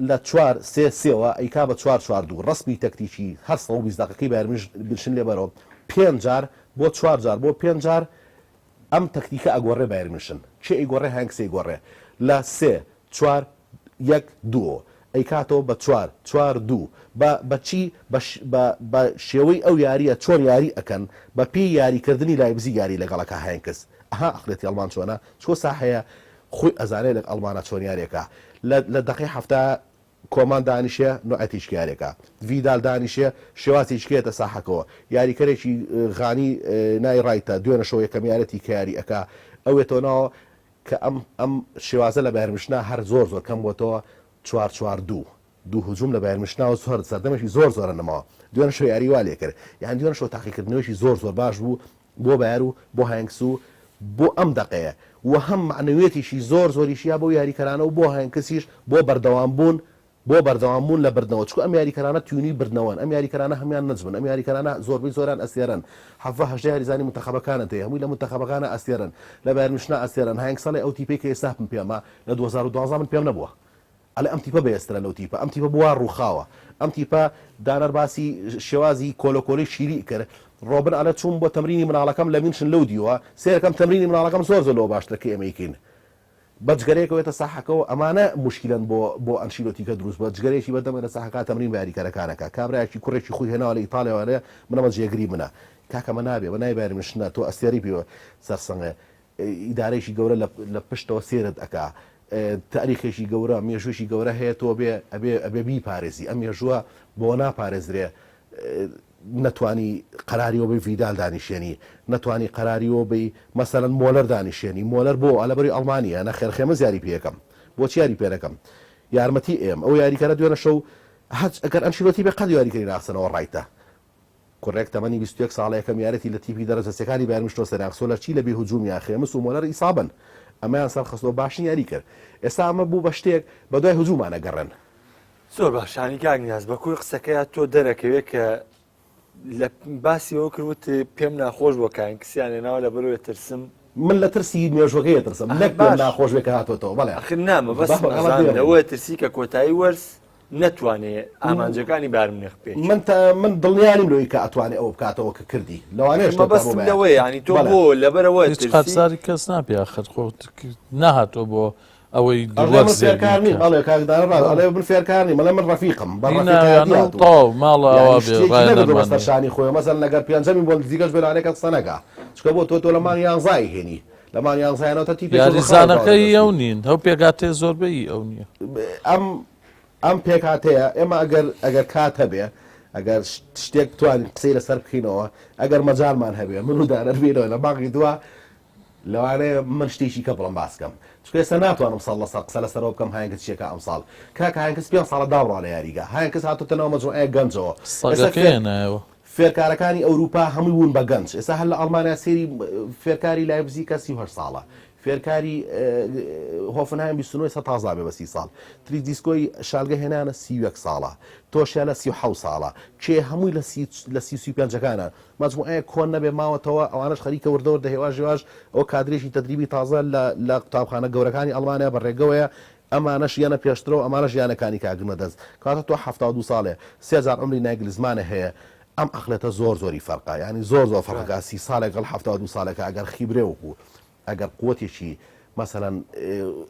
لە 4-3-3ەوە ئەیکا بە 4-4-2 ڕسمی تەکتیکی هەر 120 دقیقەی بایرنش بنشن لێبەرەوە 5 جار بۆ 4 جار بۆ 5 جار ئەم تەکتیکە ئەگۆڕێ بایرنشن چێ ئەیگۆڕێ هەنگسەی گۆڕێ لە 3-4-1-2 ئەیکاتەوە بە 4-4-2 بەچی بە شێوەی ئەو یاریە چۆن یاری ئەەکەن بە پێی یاریکردنی لایبزی یاری لەگەڵەکە هەنگکەس ئەها ئەخلێتی ئەڵمان چۆنە چۆ ساحەیە خۆی ئەزانێ لە ئەڵمانە چۆن یاریەکە لە دقی هەفتە کۆمان دانیشێ نوعەتیشکارێکە ویدال دانیشێ شێوازیشکێتە ساحەکەەوە یاریکەرێکی غانی نای ڕایتە دوێنە شەوە یەکەم یارەتی کە یاری ئەەکە ئەوێتەوەنەوە کە ئەم شێوازە لە بایرمشنا هەر زۆر کەم بۆتەوە 4-4-2 دوو هجووم لە بایرمشناوە زۆر سەردەمێکی زۆر نەماوە دوێنە شەوە یاری وا لێ کرد یان دوێنە شەوە تاقیکردنەوەیکی زۆر باش بوو بۆ بایار و بۆ هەنگس و بۆ ئەم دقەیە و هەم معنەوێتیشی زۆریشیە بۆ یاریکەرانە و بۆ هەنگکەسیش بۆ بەردەوامبوون لە بردنەوە چکو ئەم یاریکەرانە توونی بردنەوەن ئەم یاریکەرانە هەمیان نەجبن ئەم یاریکەرانە زۆربەی زۆران ئەستێرن هەژە یاریزانی منتەخەبەکانت هەیە هەمووی لە منتەخەبەکانە ئەستێرن لە بایرمشنا ئەستێرن هەنگ ساڵی ئەو تیپێک کە ئێستا پێمە لە 2012 من پێم نەبووە ئەلە ئەم تیپە بەێسترە لەو تیپە ئەم تیپە بووە ڕووخاوە ئەم تیپە دانەر باسی شێوازی کۆلۆکۆلی شیری کرد ڕۆبن ئەلە چوون بۆ تەمرینی مناڵەکەم لە منشن لەو دیوە سێرەکەم تەمرینی مناڵەکەم زۆر لەوە باشترەکە ئێمەیکەین بەجگەرێکەوەێتە ساحەکەەوە ئەمانە مشکلن بۆ ئەنشیلۆتیکە دروست بە جگەرێکی بەدەمە لە ساحەکە تەمرین بە یاریکەرەکانەکە کابراایکی کوڕێکی خۆی هێناوە لە ئیتاالێوانەیە منەمە جێگری منە کاکەمە نابێ بە نای بایرمشنە تۆ ئەستێری پێوە سەرسەنگە ئیدارێکی گەورە لە پشتەوە سێرت ئەکا تاریخێکی گەورە مێژوشی گەورە هەیە تۆ ئەبێ بی پارێزی ئەم مێژووە بۆ ناپارێزرێ نەتوانی قەراریەوە بەی ویدال دانیشێنی نەتوانی قەراریەوە بەی مەسەرەن مۆلەر دانیشێنی مۆلەر بۆ ئەلەبەری ئەڵمانیە نە خێرخێمە زیاری پێەکەم بۆچی یاری پێەکەم یارمەتی ئێم ئەو یاریکەرە دوێنە شەو ئەگەر ئەنشیلۆتی بێ قەت یاریکەری ناسنەوە ڕایتە کوڕێک تەمەنی 21 ساڵەیەکەم یارەتی لە تیپی دەرەجەسەکانی بایرمشتۆ سەراخسۆ لە چی لە بێ هجوومیان خێمس و مۆلەر ئیسابن ئەمەیان سەر خستۆ باشنی یاری کرد ئێستا ئەمە بوو بە شتێک بە دوای هجوومانە گەڕن زۆر باشانی کاگنیاز بەکوی قسەکەیە تۆ دەرەکەوێت کە لە باسیەوە کردوت پێم ناخۆش بۆ کاین کسیان لێناوە لە بەرەوەی ترسم من لە ترسی مێژوەکەی ترسم نەک ناخۆش بێکە هاتۆتەوە بەڵێ ئەخر نامە بەسەوە ترسی کە کۆتایی وەرز نەتوانێت ئامانجەکانی بارمنێخ پێ من دڵنیانیم لەوەی کە ئەتوانێت ئەوە بکاتەوە کە کردی لەوانێش بەستم لەوەی ینی تۆ بۆ لەبەرەوە قەتساری کەس ناپێ آخر خۆت نەهاتۆ بۆ ئەوەی فێرکارنی من فێرکارنی مەڵێ من ڕەفیقم ماڵەوەستەرشانی خۆی مەسەن لەگەر پێنجەمی بۆ دیگەش بێنانێکە قسەنەکە چکە بۆ تۆ لەمان یانزای هێنی لەمان یانزایانەوە تی یاریزانەکەی ئەو نین هەو پێگاتێ زۆربەی ئەو نییە ئەم پێکاتەیە ئێمە ئەگەر کات هەبێ ئەگەر شتێک توانین قسەی لەسەر بکەینەوە ئەگەر مەجارمان هەبێ من و دانەر بێنەوە لە باقی دووە لەوانەیە من شتێکی کە بڵم باسکەم چکە ئێستا ناتوانم ساڵ لەسەر قسە لەسەرەوە بکەم هاینکەس چێکە ئەم ساڵ کاکە هاینکەس 5 ساڵە داڕوا لە یاریگا هاینکەس هاتوتەنەوە مەجموعەیە گەنجەوە فێرکارەکانی ئەوروپا هەمووی بوون بە گەنج ئێستا هەر لە ئەڵمانیا سێری فێرکاری لایبزی کە 38 ساڵە فێرکاری هۆفنهایم 29 تازا بێ بە 30 ساڵ تری دیسکۆی شالگە هێنانە 31 ساڵە تۆشیە لە 37 ساڵە کێ هەمووی لە 35ەکانە مەجموعەیە کۆن نەبێ ماوەتەوە ئەوانش خەریکە وردەوە دەهێواژێواژ ئەو کادرێکی تەدریبی تازە لە قوتابخانە گەورەکانی ئەڵمانیا بەڕێگەوەیە ئەمانەش یانە پێشترەوە ئەمانەش یانەکانی کاگرمە دەست کاتە تۆ 72 ساڵێ 3000 عمری نایگلیزمانە هەیە ئەم ئەخلێتە زۆری فەرقا ینی زۆر فەرقا 30 ساڵێک 72 ساڵێکە ئەگەر خیبرێوەکو ئەگەر قوتێکی مەسەەن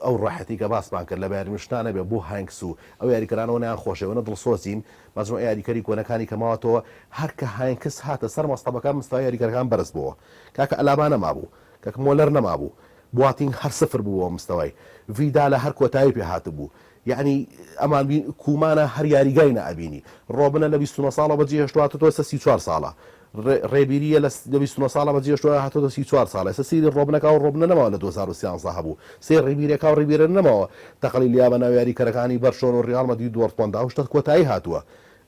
ئەو ڕاحەتی کە باسمان کرد لە بایرمشتانە بێ بۆ هەنگس و ئەو یاریکەرانەوە نیان خۆشەوەنە دڵسۆزین مەزموع یاریکەری کۆنەکانی کەماوەتەوە هەرکە هاینکس هاتە سەر مەستەبەکان مستوای یاریکەرەکان بەرز بووە کاکە ئەلامان نەمابوو کاکە مۆلەر نەمابوو بواتین هەر سفر بووە مستەوای ویدا لە هەر کۆتایی پێ هاتبوو یعنی ئەمان کومانە هەر یاریگای نەبینی ڕۆبنە لە 29 ساڵە بەجێ هێشتواتە تۆ 34 ساڵە ڕێبیریە لە 29 ساڵە بەجێشتوە هاتۆ 34 ساڵە سەسیری ڕۆبنەکە و ڕۆبنە نەماوە لە 2013 هەبوو سێ ڕێبیرێکا و ڕێبیرە نەماوە تەقلی لیابە ناو یاریکەرەکانی بەرشۆن و ڕیال مەدرید دۆرتمۆندا شتە کۆتایی هاتووە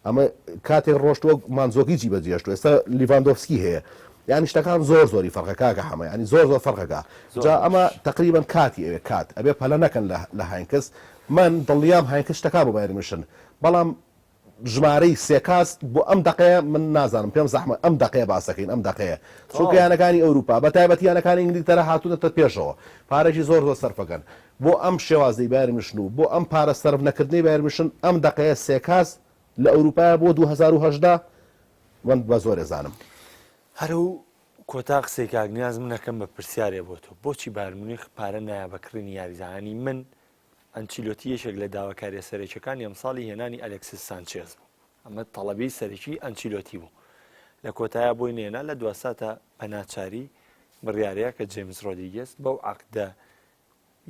ئەمە کاتێک ڕۆشتووە مانزۆکیجی بەجێشتوە ئێستا لیڤاندۆفسکی هەیە یعنی شتەکان زۆری فەرقەکە هەمە ینی زۆر فەرقەکە جا ئەمە تقریبان کاتی ئەوێ کات ئەبێ پەلە نەکەن لە هاینکەس من دڵنیام هاینکەس شتەکە بۆ بایرن میشن بەڵام ژمارەی سێکاس بۆ ئەم دقەیە من نازانم پێم زەحمە ئەم دقەیە باسەکەین ئەم دقەیە چونکە یانەکانی ئەوروپا بە تایبەتی یانەکانی ئینگلیتەرە هاتوونەتە پێشەوە پارێکی زۆر سەرفەکەن بۆ ئەم شێوازەی بایرن میشن و بۆ ئەم پارە سەرف نەکردنی بایرن میشن ئەم دقەیە سێکاس لە ئەوروپا بۆ 2010 من بە زۆر ێزانم هەرو کۆتا قسەی کاگنیاز من نەکەم بە پرسیارێ بۆ تۆ بۆچی بایرن میونخ پارە نایە بەکڕینی یاریزانی من ئەنچیلۆتی یەکێک لە داواکاریە سەرەکیەکانی ئەمساڵی هێنانی ئەلێکسیس سانچێز بوو ئەمە تەڵەبی سەرەکی ئەنچیلۆتی بوو لە کۆتایە بۆی نێنا لە دواساتە پەناچاری بڕیارەیە کە جێمز ڕۆدریگێز بەو عەقدە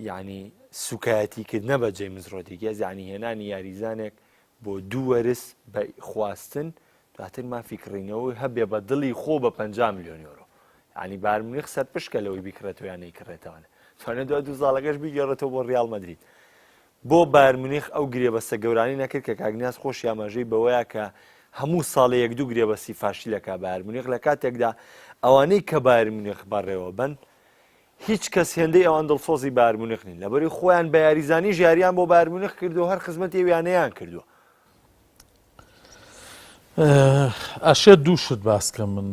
یعنی سوکایەتیکردنە بە جێمز ڕۆدریگێز یعنی هێنانی یاریزانێک بۆ 2 وەرس بە خواستن دواتر مافیکڕینەوەی هەبێ بە دڵی خۆ بە 50 میلیۆن یۆرۆ یعنی بایرن میونخ سەرپشکە لەوەی بیکڕێتەوە یان نەیکڕێتەوە توانێت دوای 2 ساڵەکەش بیگەڕێتەوە بۆ ڕیال مەدرید بۆ بایرن میونخ ئەو گرێبەستە گەورانی نەکرد کە کاگنیاز خۆش ئاماژەی بەوەیە کە هەموو ساڵی 1-2 گرێبەستی فاشی لەکا بایرن میونخ لە کاتێکدا ئەوانەی کە بایرن میونخ بەڕێوە بن هیچ کەس هێندەی ئەوان دڵسۆزی بایرن میونخ نین لەبەری خۆیان بە یاریزانی ژیاریان بۆ بایرن میونخ کردو هەر خزمەتی ویانەیان کردووە ئەشێ دووشت باسکە من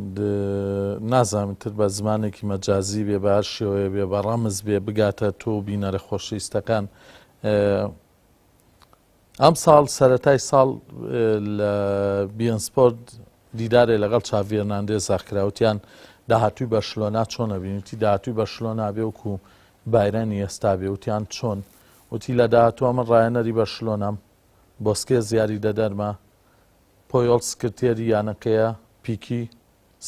نازانتر بە زمانێکی مەجازی بێ بە هەر شێوەیە بێ بە ڕەمز بێ بگاتە تۆ بینەرە خۆشەویستەکان ئەم ساڵ سەرەتای ساڵ لە بیەنسپۆرت دیدارێ لەگەڵ چاڤی هێرناندێزا کراوتیان داهاتووی بەرشلۆنا چۆنە بینیتی داهاتووی بەرشلۆنا بێ وەکو بایرەنی ئێستا بێ وتیان چۆن وتی لە داهاتووە من ڕایەنەری بەرشلۆنام بۆسکێ زیاری دەدەرمە پۆیۆڵ سکرتێری یانەکەیە پیکی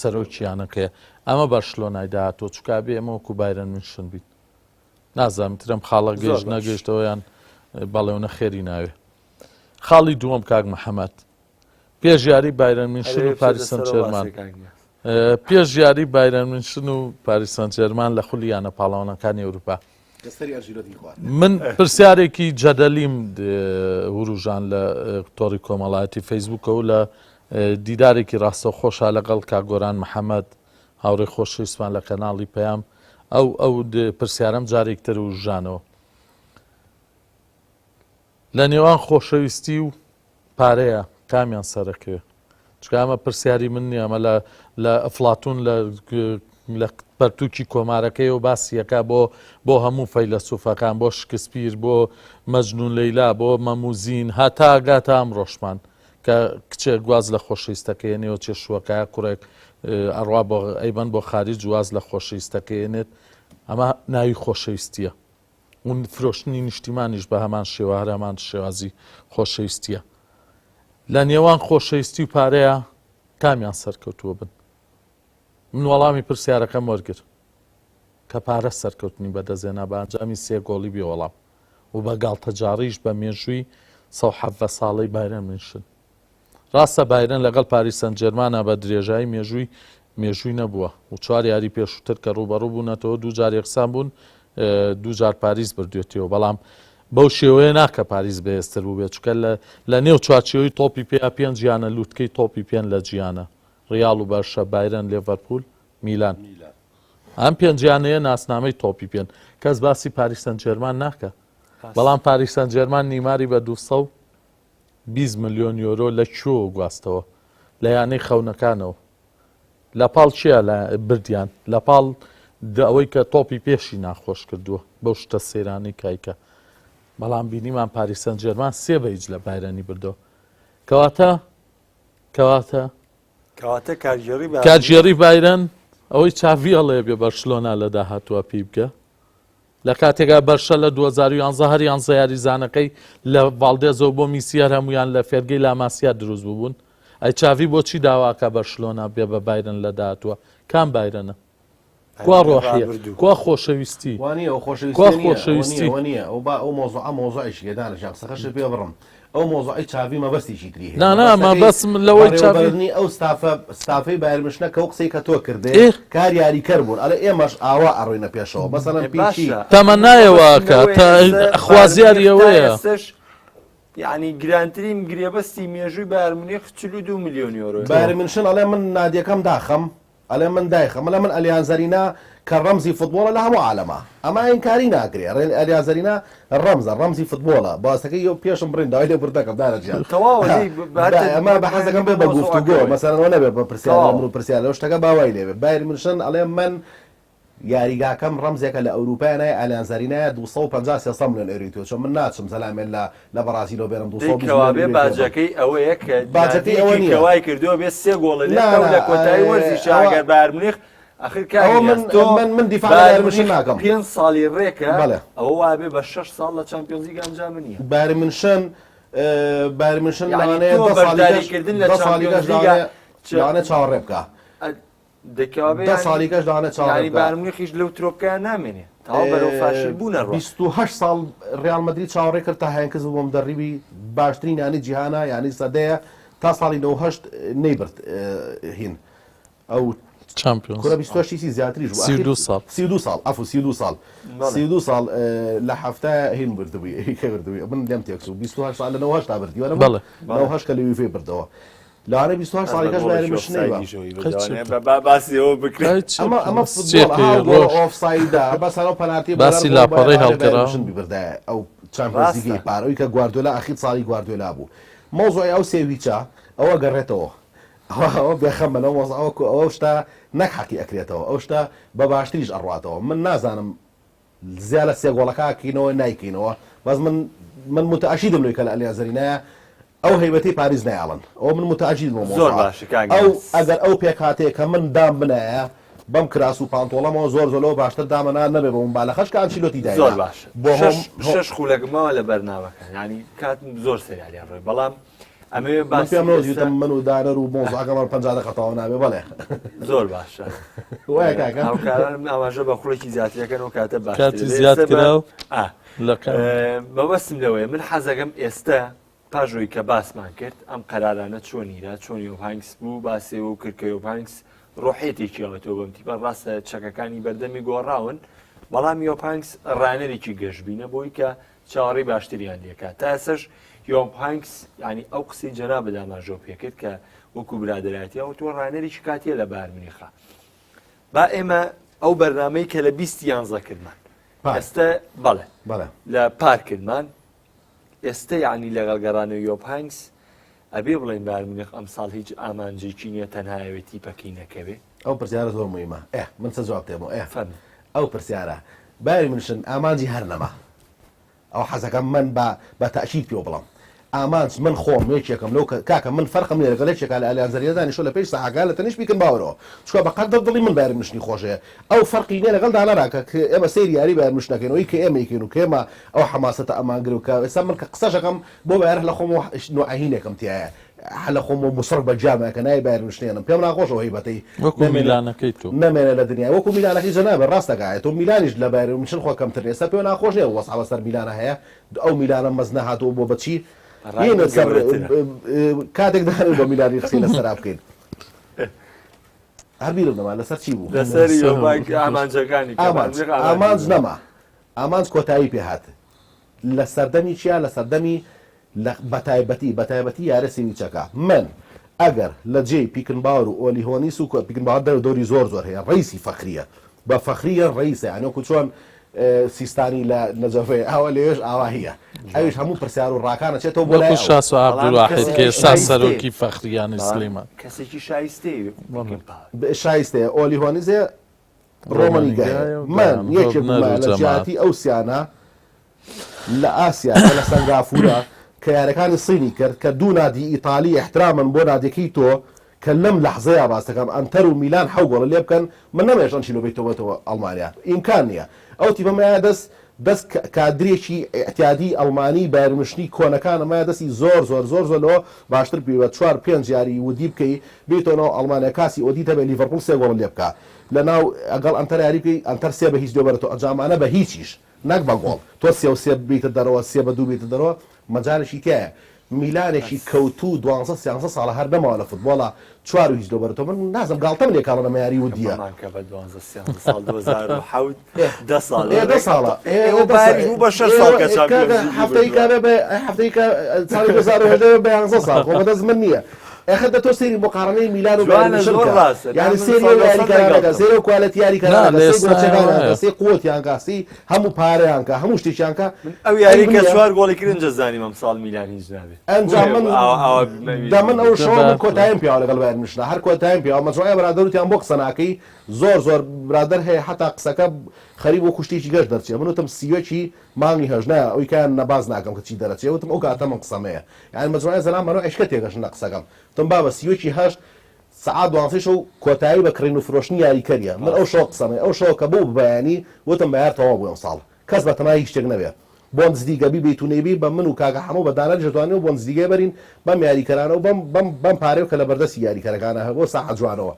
سەرۆکی یانەکەیە ئەمە بەرشلۆنای داهاتوە چووکا بێ ئەمە وەکو بایرەن منشن بیت نازانترم خاڵە گەشت نەگەشتەوەیان بەڵێونە خێری ناوێ خاڵی دووەم کاک محەممەد پێش یاری بایرەن منشن و پاریس سەن جەرمان پێش یاری بایرەن منشن و پاریس سەن جەرمان لە خولی یانە پاڵەوانەکانی ئەوروپا من پرسیارێکی جەدەلیم وروژان لە تۆڕی کۆمەڵایەتی فەیسبووکە و لە دیدارێکی ڕاستە خۆشە لەگەڵ کاگۆران محەممەد هاوڕێی خۆشەویستمان لە کەناڵی پەیام ئەو پرسیارەم جارێکتر وژانەوە لە نێوان خۆشەویستی و پارەیە کامیان سەرەکەوێ چکە ئەمە پرسیاری من نییە ئەمە لە ئەفلاتون لە پەرتووکی کۆمارەکەی و باسیەکە بۆ هەموو فەیلسوفەکان بۆ شکسپیر بۆ مەجنون لەیلا بۆ مەموزین هەتا ئاگاتە ئەم ڕۆژمان کە کچێک گواز لە خۆشەویستەکەیێنێەوە چێشوەکەیە کوڕێک ئەڕوا ئەیبەن بۆ خارج واز لە خۆشەویستەکەیێنێت ئەمە ناوی خۆشەویستیە اون فرۆشتنی نیشتیمانیش بە هەمان شێوە هەر هەمان شێوازی خۆشەویستیە لە نێوان خۆشەویستی و پارەیە کامیان سەرکەوتووە بن من وەڵامی پرسیارەکەم وەرگر کە پارە سەرکەوتنی بەدەزێنا بە ئەنجامی 3 گۆڵی بێ وەڵام و بە گاڵتەجاڕیش بە مێژووی 170 ساڵەی بایرەن منشن ڕاستە بایرەن لەگەڵ پاریس سەن جەرمانە بە درێژایی مێژووی نەبووە و 4 یاری پێشووتر کە ڕوبەڕوو بوونەتەوە 2 جار یەکسان بوون 2 جار پاریس بردوێتەوە بەڵام بەو شێوەیە ناکە پاریس بەهێزتر بوو بێت چکە لە نێو چوارچێوەی تۆپی پێ 5 گیانە لووتکەی تۆپی پێن لە جیانە ڕیاڵ و بەرشە بایرەن لێڤەرپول میلان ئەم 5 گیانەیە ناسنامەی تۆپی پێن کەس باسی پاریس سەن جەرمان ناکە بەڵام پاریس سەن جەرمان نیماری بە 220 میلیۆن یۆرۆ لە کوێوە گواستەوە لە یانەی خەونەکانەوە لە پاڵ چییە لە بردیان لە پاڵ ئەوەی کە تۆپی پێشی ناخۆش کردووە بەو شتە سەیرانی کایکە بەڵام بینیمان پاریس سەن جەرمان 3 بە هیچ لە بایرەنی بردەوە کەواتە کارژێڕی بایرەن ئەوەی چاوی هەڵەیە بێ بەرشلۆنا لە داهاتووە پێی بکە لە کاتێکا بەرشە لە 2011 هەر 11 یاریزانەکەی لە ڤالدێزەوە بۆ میسیار هەمویان لە فێرگەی لاماسیا دروست بوون ئەی چاوی بۆچی داواکە بەرشلۆنا بێ بە بایرەن لە داهاتووە کام بایرەنە کوا ڕۆحیە کوا خۆشەویستی خۆشەویستی ئەو مۆزوعیش گێدانە قسەکەش پێ بڕم ئەو مۆزوعی چاوی مەبەستیشی تری نامە بەسم لەوەی چاوی ئەو ستافەی بایرمشنە کە ئەو قسەی کە تۆ کردێ کار یاریکەر بوون ئەلە ئێمەش ئاوا ئەڕۆینە پێشەوە بەسەڵەن پیشی تەمەنایەوە کە خوازیاریەوەیە یعنی گرانترین گرێبەستی مێژووی بایرن میونخ 42 میلیۆن یۆرۆ بایرن منشن ئەڵێ من نادیەکەم داخەم ئەلێ من دایخەمە لە من ئەلیانزەرینا کە ڕەمزی فوتبۆڵە لە هەموو عالەما ئەمە ئینکاری ناکرێ ئەلیانزەرینا ڕەمزی فوتبۆڵە باسەکەی پێشم بڕین داوای لێ بردەکەم دارەجیان ئەمە بە حەزەکەم بێ بە گفتوگۆ مەسەلەنەوە نەبێت بە پرسیار و پرسیار لەو شتەکە باوای لێبێ بایر منشن ئەڵێ من یاریگاکەم ڕەمزێکە لە ئەوروپایانای ئەلیانزەرینایە 250 ملیۆن ئەورویتۆ چۆن من ناچم زەلامێن لە بەرازیلۆ بێنم 200 باجەکەی ئەوەیە کە باجەکەی ئەوە نیە کەوای کردووە بێ 3 گۆڵ لە کۆتایی وەرزی شاگەر بایر مونیخ من دیفاعمشی ناکەم 5 ساڵی ڕێکە ئەوە وابێ بە 6 ساڵ لە چمپیۆنز لیگ ئەنجام نییە بایر منشن بەرداریکردن لە چمپیۆنز لیگانە چاوەڕێ بکە دەکەوابێ ساڵیکەش داانە چاوەڕێ بایر مونیخیش لەو ترۆپکەیان نامێنێ تاوا بەرەو فاشل بوونە 28 ساڵ ڕیال مەدرید چاوەڕێ کرد تا هەیەکەس بۆم دەڕیبی باشترین یانی جیهانە یانی سەدەیە تا ساڵی 98 نەیبرد هین ئەو چمپیۆنز 28 زیاتریش 32 ساڵ 32 ساڵ ئەفو 32 ساڵ لە هەفتە هین بردبووی کردوی من لێم تێکس و 28 ساڵ لە 98 تا بردیوە لە 98 کە لەوی فێ بردەوە لەوانە 28 ساڵیکەش بایر باسیەوە بکرێت ئەمە ئۆفسایدا بەسەرەوە پەنالتی باسی لاپەڕەی هەڵکەرا بردە ئەو چەمپیۆنز لیگی پارەوەی کە گواردیۆلا ئەخیر ساڵی گواردیۆلا بوو مۆزۆی ئەو سێویچە ئەوە گەڕێتەوە ئەوە بێخەمەنەوە ئەوە شتا نەک حەقی ئەکرێتەوە ئەو شتا بە باشتریش ئەڕاتەوە من نازانم زیاد لە سێ گۆڵەکەکەینەوە نایکەینەوە بەس من متعشیدم لێکە لە ئەلیانزەرینایە ئەو هەیبەتی پاریز نایڵن ئەو من متعجیدمەوە زۆر باش ئەو ئەگەر ئەو پێک هاتەیە کە من دام بنایە بەم کراس و پانتۆڵەمەوە زۆرەوە باشتر دامەنا نەبێ بە باڵەخەش کانچیلۆتی دای زۆر باش بۆ شش خولەکمەوە لە بەرنامەکە ینی کاتم زۆر سریالیان ڕێ بەڵام ئەمێ باسیێتم من و دانەر و مۆزاگەمە 50 خەتاوە نابێ بەڵێ زۆر باشە ئاماژە بە خوڵێکی زیاتریەکەنەوە کاتە کاتی زیاد کرا بەبەستم لەوەیە من حەزەکەم ئێستا پاژۆی کە باسمان کرد ئەم قەرارانە چۆنیرا چۆن یۆڤانکس بوو باسێەوە و کردکە یۆڤانکس ڕۆحێتێکیەوەتەوە بەم تیپە ڕاستە چەکەکانی بەردەمی گۆڕاون بەڵام یۆڤانکس ڕانەرێکی گەشتبینە بۆی کە چاوەڕێی باشتریان لێکات تا ئێسش یۆڤانکس ینی ئەو قسەی جەناب داماژۆ پێکرد کە وەکو برادەرایەتیەوە تۆ ڕانەرێکی کاتیە لە بایر مونیخە با ئێمە ئەو بەرنامەی کە لە 20 کردمان ئێستا بەڵێ لە پار کردمان ئێستا یعنی لەگەڵ گەڕانەوە یۆڤانکس ئەبێ بڵێن بایر مونیخ ئەم ساڵ هیچ ئامانجێکی نییە تەنهایەوێتی پەکەی نەکەوێ ئەو پرسیارە زۆر مهمە من چە جواب دێمەوە ئەو پرسیارە بایر منشن ئامانجی هەر نەما ئەو حەزەکەم من بە تەشید پێ بڵم ئامانج من خۆم یەکێکم لەو کاکە من فەرقم لێ لەگەڵ یەکێکا لە ئەلیانزەریەدانی شۆ لە پێش سەحاگا لە تەنیش بیکەن باوەرەوە چکە بە قەدر دڵی من بایر منشنی خۆشەیە ئەو فەرقی نیە لەگەڵ دانەراکە ئێمە سەیری یاری بایر منشنەکەینەوەی کە ئێمە یکەین و کێمە ئەو حەماسەتە ئەمانگر و کە ئێستا من کە قسەشەکەم بۆ بایر لە خۆم نوعهینێکم تایە لە خۆم مصر بە جامەکە نای بایر منشتێنم پێم ناخۆشەوە هیبەتەی وەکو میلانەکەی تۆ نەمێنە لە دنیا وەکو میلانەکەی جەنابە ڕاستەکایە تۆ میلانیش لە بایر منشن خۆ کەمتر ئێستا پێ ناخۆش نیە وەسعە سەر میلانە هەیە ئەو میلانە مەزنە هاتووە بۆ بەچی کاتێک دانێ بە میلانی قسەی لەسەر بکەین هەربیرم نەما لەسەر چی بوو ئامانج نەما ئامانج کۆتایی پێ هات لە سەردەمی چیا لە سەردەمی بەتایبەتی یارە سێویچەکە من ئەگەر لە جێی پیکنباوەر و ئۆلیهۆنیس و پیکنباوەر دەوری زۆر هەیە ڕیسی فەخریە بە فەخریە ڕیسە یانەکو چۆن سیستانی لە نەجەفەیە ئەوە لێش ئاوا هەیە ئەویش هەموو پرسیار و ڕاکانە چێتەوە بۆ لای شاس و عەبدولواحید کە ئێستا سەرۆکی فەخریانی سلێمان کەسێکی شایستەیە شایستەیە ئۆلیهۆنیزێ ڕۆمەنی گایە من یەکێک لە جیاتی ئەو سیانە لە ئاسیا لە سەنگافورە کە یارەکانی سینی کرد کە دوو نادی ئیتالی احترامن بۆ نادەکەی تۆ کە لەم لەحزەیە ڕاستەکەم ئەنتەر و میلان حەوگۆڵە لێ بکەن من نەمێژان چیلۆ بێتەوەتەوە ئەڵمانیا ئیمکان نییە ئەو تیبەمایە دەست کادرێکی احتیادی ئەڵمانی بایرمشنی کۆنەکانەمایە دەستی زۆرەوە باشتر پێوە 4-5 یاری ودی بکەی بێتەوەەوە ئەڵمانیا کاسی ئۆدی دەبێ لیڤەرپوڵ 3 گۆڵ لێ بکە لە ناو ئەگەڵ ئەنتەر یاری بکەی ئەنتەر 3 بە هیچ دێبەرەوە ئەنجامانە بە هیچیش نەک بە گۆڵ تۆ 3 بیتە دەرەوە 3 بە 2 بیتە دەرەوە مەجالێکی تایە میلانێکی کەوتوو 12 ساڵە هەر نەماوە لە فوتبۆڵە 4 هیچ دۆبەرەوە من نازم گاڵتەم لێکاڵە نەمەیاری ودیە هەفتەی بە 2010 ساڵ بەدەست من نییە ئەخەتە تۆ سێری مقارنەی میلان و جوانە، زۆر ڕاستە. یعنی من سێری سەد یاریکارانەکە دەگەڵتم. سێرە کوالەتی یاریکارانەکە نا، سێ لێستان گۆچەکانەکە وایە. سێ قوتیانکە سی هەموو پارەیانکە هەموو شتێکیانکە ئەو یاری کە چوار گۆڵی کردن جەزانی مەمساڵ میلان هیچ نابێت ئەنجام من ئەو شەوە من کۆتاییم پیاوە لەگەڵ بایرن میشنە هەر کۆتاییم پیاوە مەجموعە بەرادەروتیان بۆ قسە ناکەی زۆر برادەر هەیە حتا قسەکە خەریب بۆ کوشتێکی گەشت دەرچێ من وتم سیوەکی مانگی هەژنایە ئەوی کایان نەباز ناکەم کە چی دەرەچێ وتم ئەو کاتە من قسەمەیە یعنی مەجموعە زەلام بەنەوە عیشکە تێگەشنە قسەکەم وتم بابە سیوەکی هەشت سعات دوانسەی شەو کۆتایی بە کڕین و فرۆشتنی یاریکەریە من ئەو شەو قسەمەیە ئەو شەوە کە بوو ببیانی وتم بە یار تەواو بووە ساڵ کەس بە تەنها هیچ شتێک نەبێت بۆ نزیگەبی بیتونێبی بە من و کاگە هەموو بە دانە جوانێ و بۆ نزیگەی بەرین بەم یاریکەرانە و بەم پارێ کە لە بەردەستی یاریکەرەکانە هەبوو ساحە جوانەوە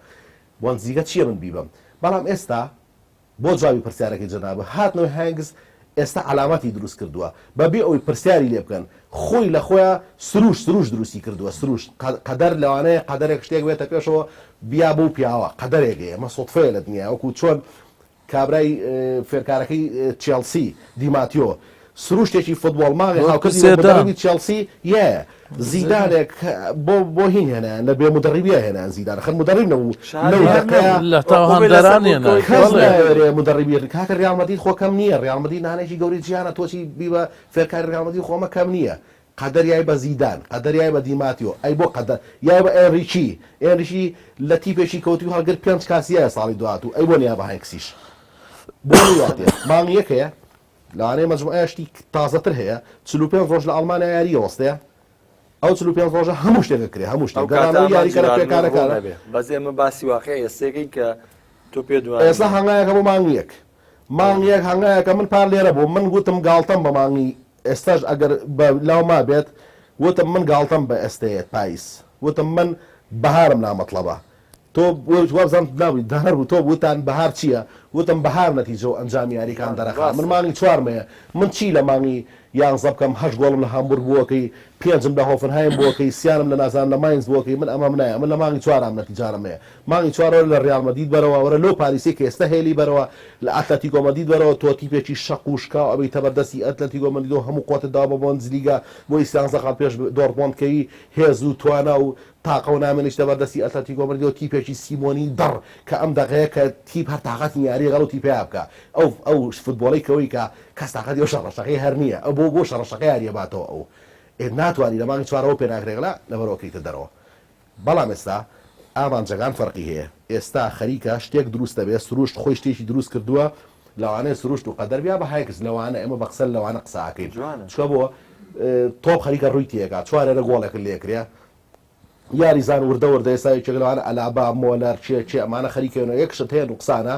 بۆ نزیگە چییە من بیبم بەڵام ئێستا بۆ جوابی پرسیارەکەی جەنابە هاتنەوەی هەنگز ئێستا علامەتی دروست کردووە بەبێ ئەوی پرسیاری لێ بکەن خۆی لە خۆیان سروش دروستی کردووە سروش قەدەر لەوانەیە قەدەرێک شتێک بێتە پێشەوە بیا بۆ پیاوە قەدەرێکەیە ئەمە سوتفەیە لە دنیا وەکو چۆن کابرای فێرکارەکەی چێلسی دیماتیۆ سروشتێکی فوتبۆڵ ماڵی هاوکەسی چێلسی یە زیدانێک بۆ هین هێنیان لە بێ مدەڕیبیە هێنیان زیدان خەر مدەڕیب نەبوو لە تاوهەمدەرانیانە مدەڕیبی کاکە ڕیالمەدید خۆ کەم نییە ڕیالمەدی نانێکی گەوری جیانە تۆچی بیبە فێرکاری ڕیالمەدی خۆمە کەم نییە قەدەر یای بە زیدان قەدەر یای بە دیماتیۆ ئەی بۆ قەدەر یای بە ئێنریشی لە تیپێکی کەوتی و هەڵگر پێنج کاسیایە ساڵی دواتوو ئەی بۆ نیا بە هەنگسیش بۆ واتێ مانگ یەکەیە لەوانەیە مەجموعەیەشتی تازەتر هەیە 45 ڕۆژ لە ئەڵمانیا یاری وەستەیە ئەو 45 ڕۆژە هەموو شتێکە کرێ هەموو شتێک یاریکەرە پێکارەکانە بەس ئێمە باسی واقعی ئێستێکی کە تۆ پێ ئێستا هەنگایەکە بۆ مانگ یەک هەنگایەکە من پار لێرە بوو من گوتم گاڵتەم بە مانگی ئێستاش ئەگەر لاو ما بێت وتم من گاڵتەم بە ئێستەیە پاییس وتم من بەهارم نامەطلبە تۆ وابزان ناوی دەهر بوو تۆ وتان بەهار چییە وتم بەهار نەتیجە و ئەنجامی یاریکان دەرەخا من مانگی چوارمەیە من چی لە مانگی یانزە بکەم هەشت گۆڵم لە هامبورگ بووەکەی پێنجم لە هۆفنهایم بووەکەی سیانم لە نازان لە ماینز بووەکەی من ئەمەم نایە من لە مانگی چوارم نەتیجارمەیە مانگی چوارەوە لە ڕیالمەدید بەرەوە وەرە لۆ پاریسی کە ئێستا هێلی بەرەوە لە ئەتلەتیکۆ مەدید بەرەوە تۆ تیپێکی شەقوشکا و ئەبەی تەبەردەستی ئەتلەتیکۆ مەدید و هەموو قۆتتدا بە بۆندزلیگا بۆی سیانزە خاڵ پێش دۆڕمۆندکەوی هێز و توانە و تاقە و نامێنش تەبەردەستی ئەتلەتیکۆ مەدید و تیپێکی سیمۆنی دەڕ کە ئەم دەقەیە کە تیپ هەر تاقەتی یاری غەڵ و تیپیا بکە ئەو فوتبۆڵی کەوەی کە کەس تاقەتی ئەو شەڕەشەکەی هەر نییە ئەو بۆ شەڕەشەکەی یاریە باتەوە ئەو ناتوانانی لە مانگی چوارەوە پێ ناکرێگڵا لەبەرەوەکەیتە دەرەوە بەڵام ئێستا ئامانجەکان فەرقی هەیە ئێستا خەریکە شتێک دروستە بێ سروشت خۆی شتێکی دروست کردووە لەوانەیە سروشت و قەدەر بیا بە هایکس لەوانە ئێمە بە قسە لەوانە قساکەین چکە بۆ تۆپ خەریکە ڕووی تێکا چوارێرە گۆڵێک لێکرێ یاریزان وردە وردە ئێستا یەکێکلەوانە ئەلابا مۆلەر چێ ئەمانە خەریکەوێنە یەکشت هەیە نوقسانە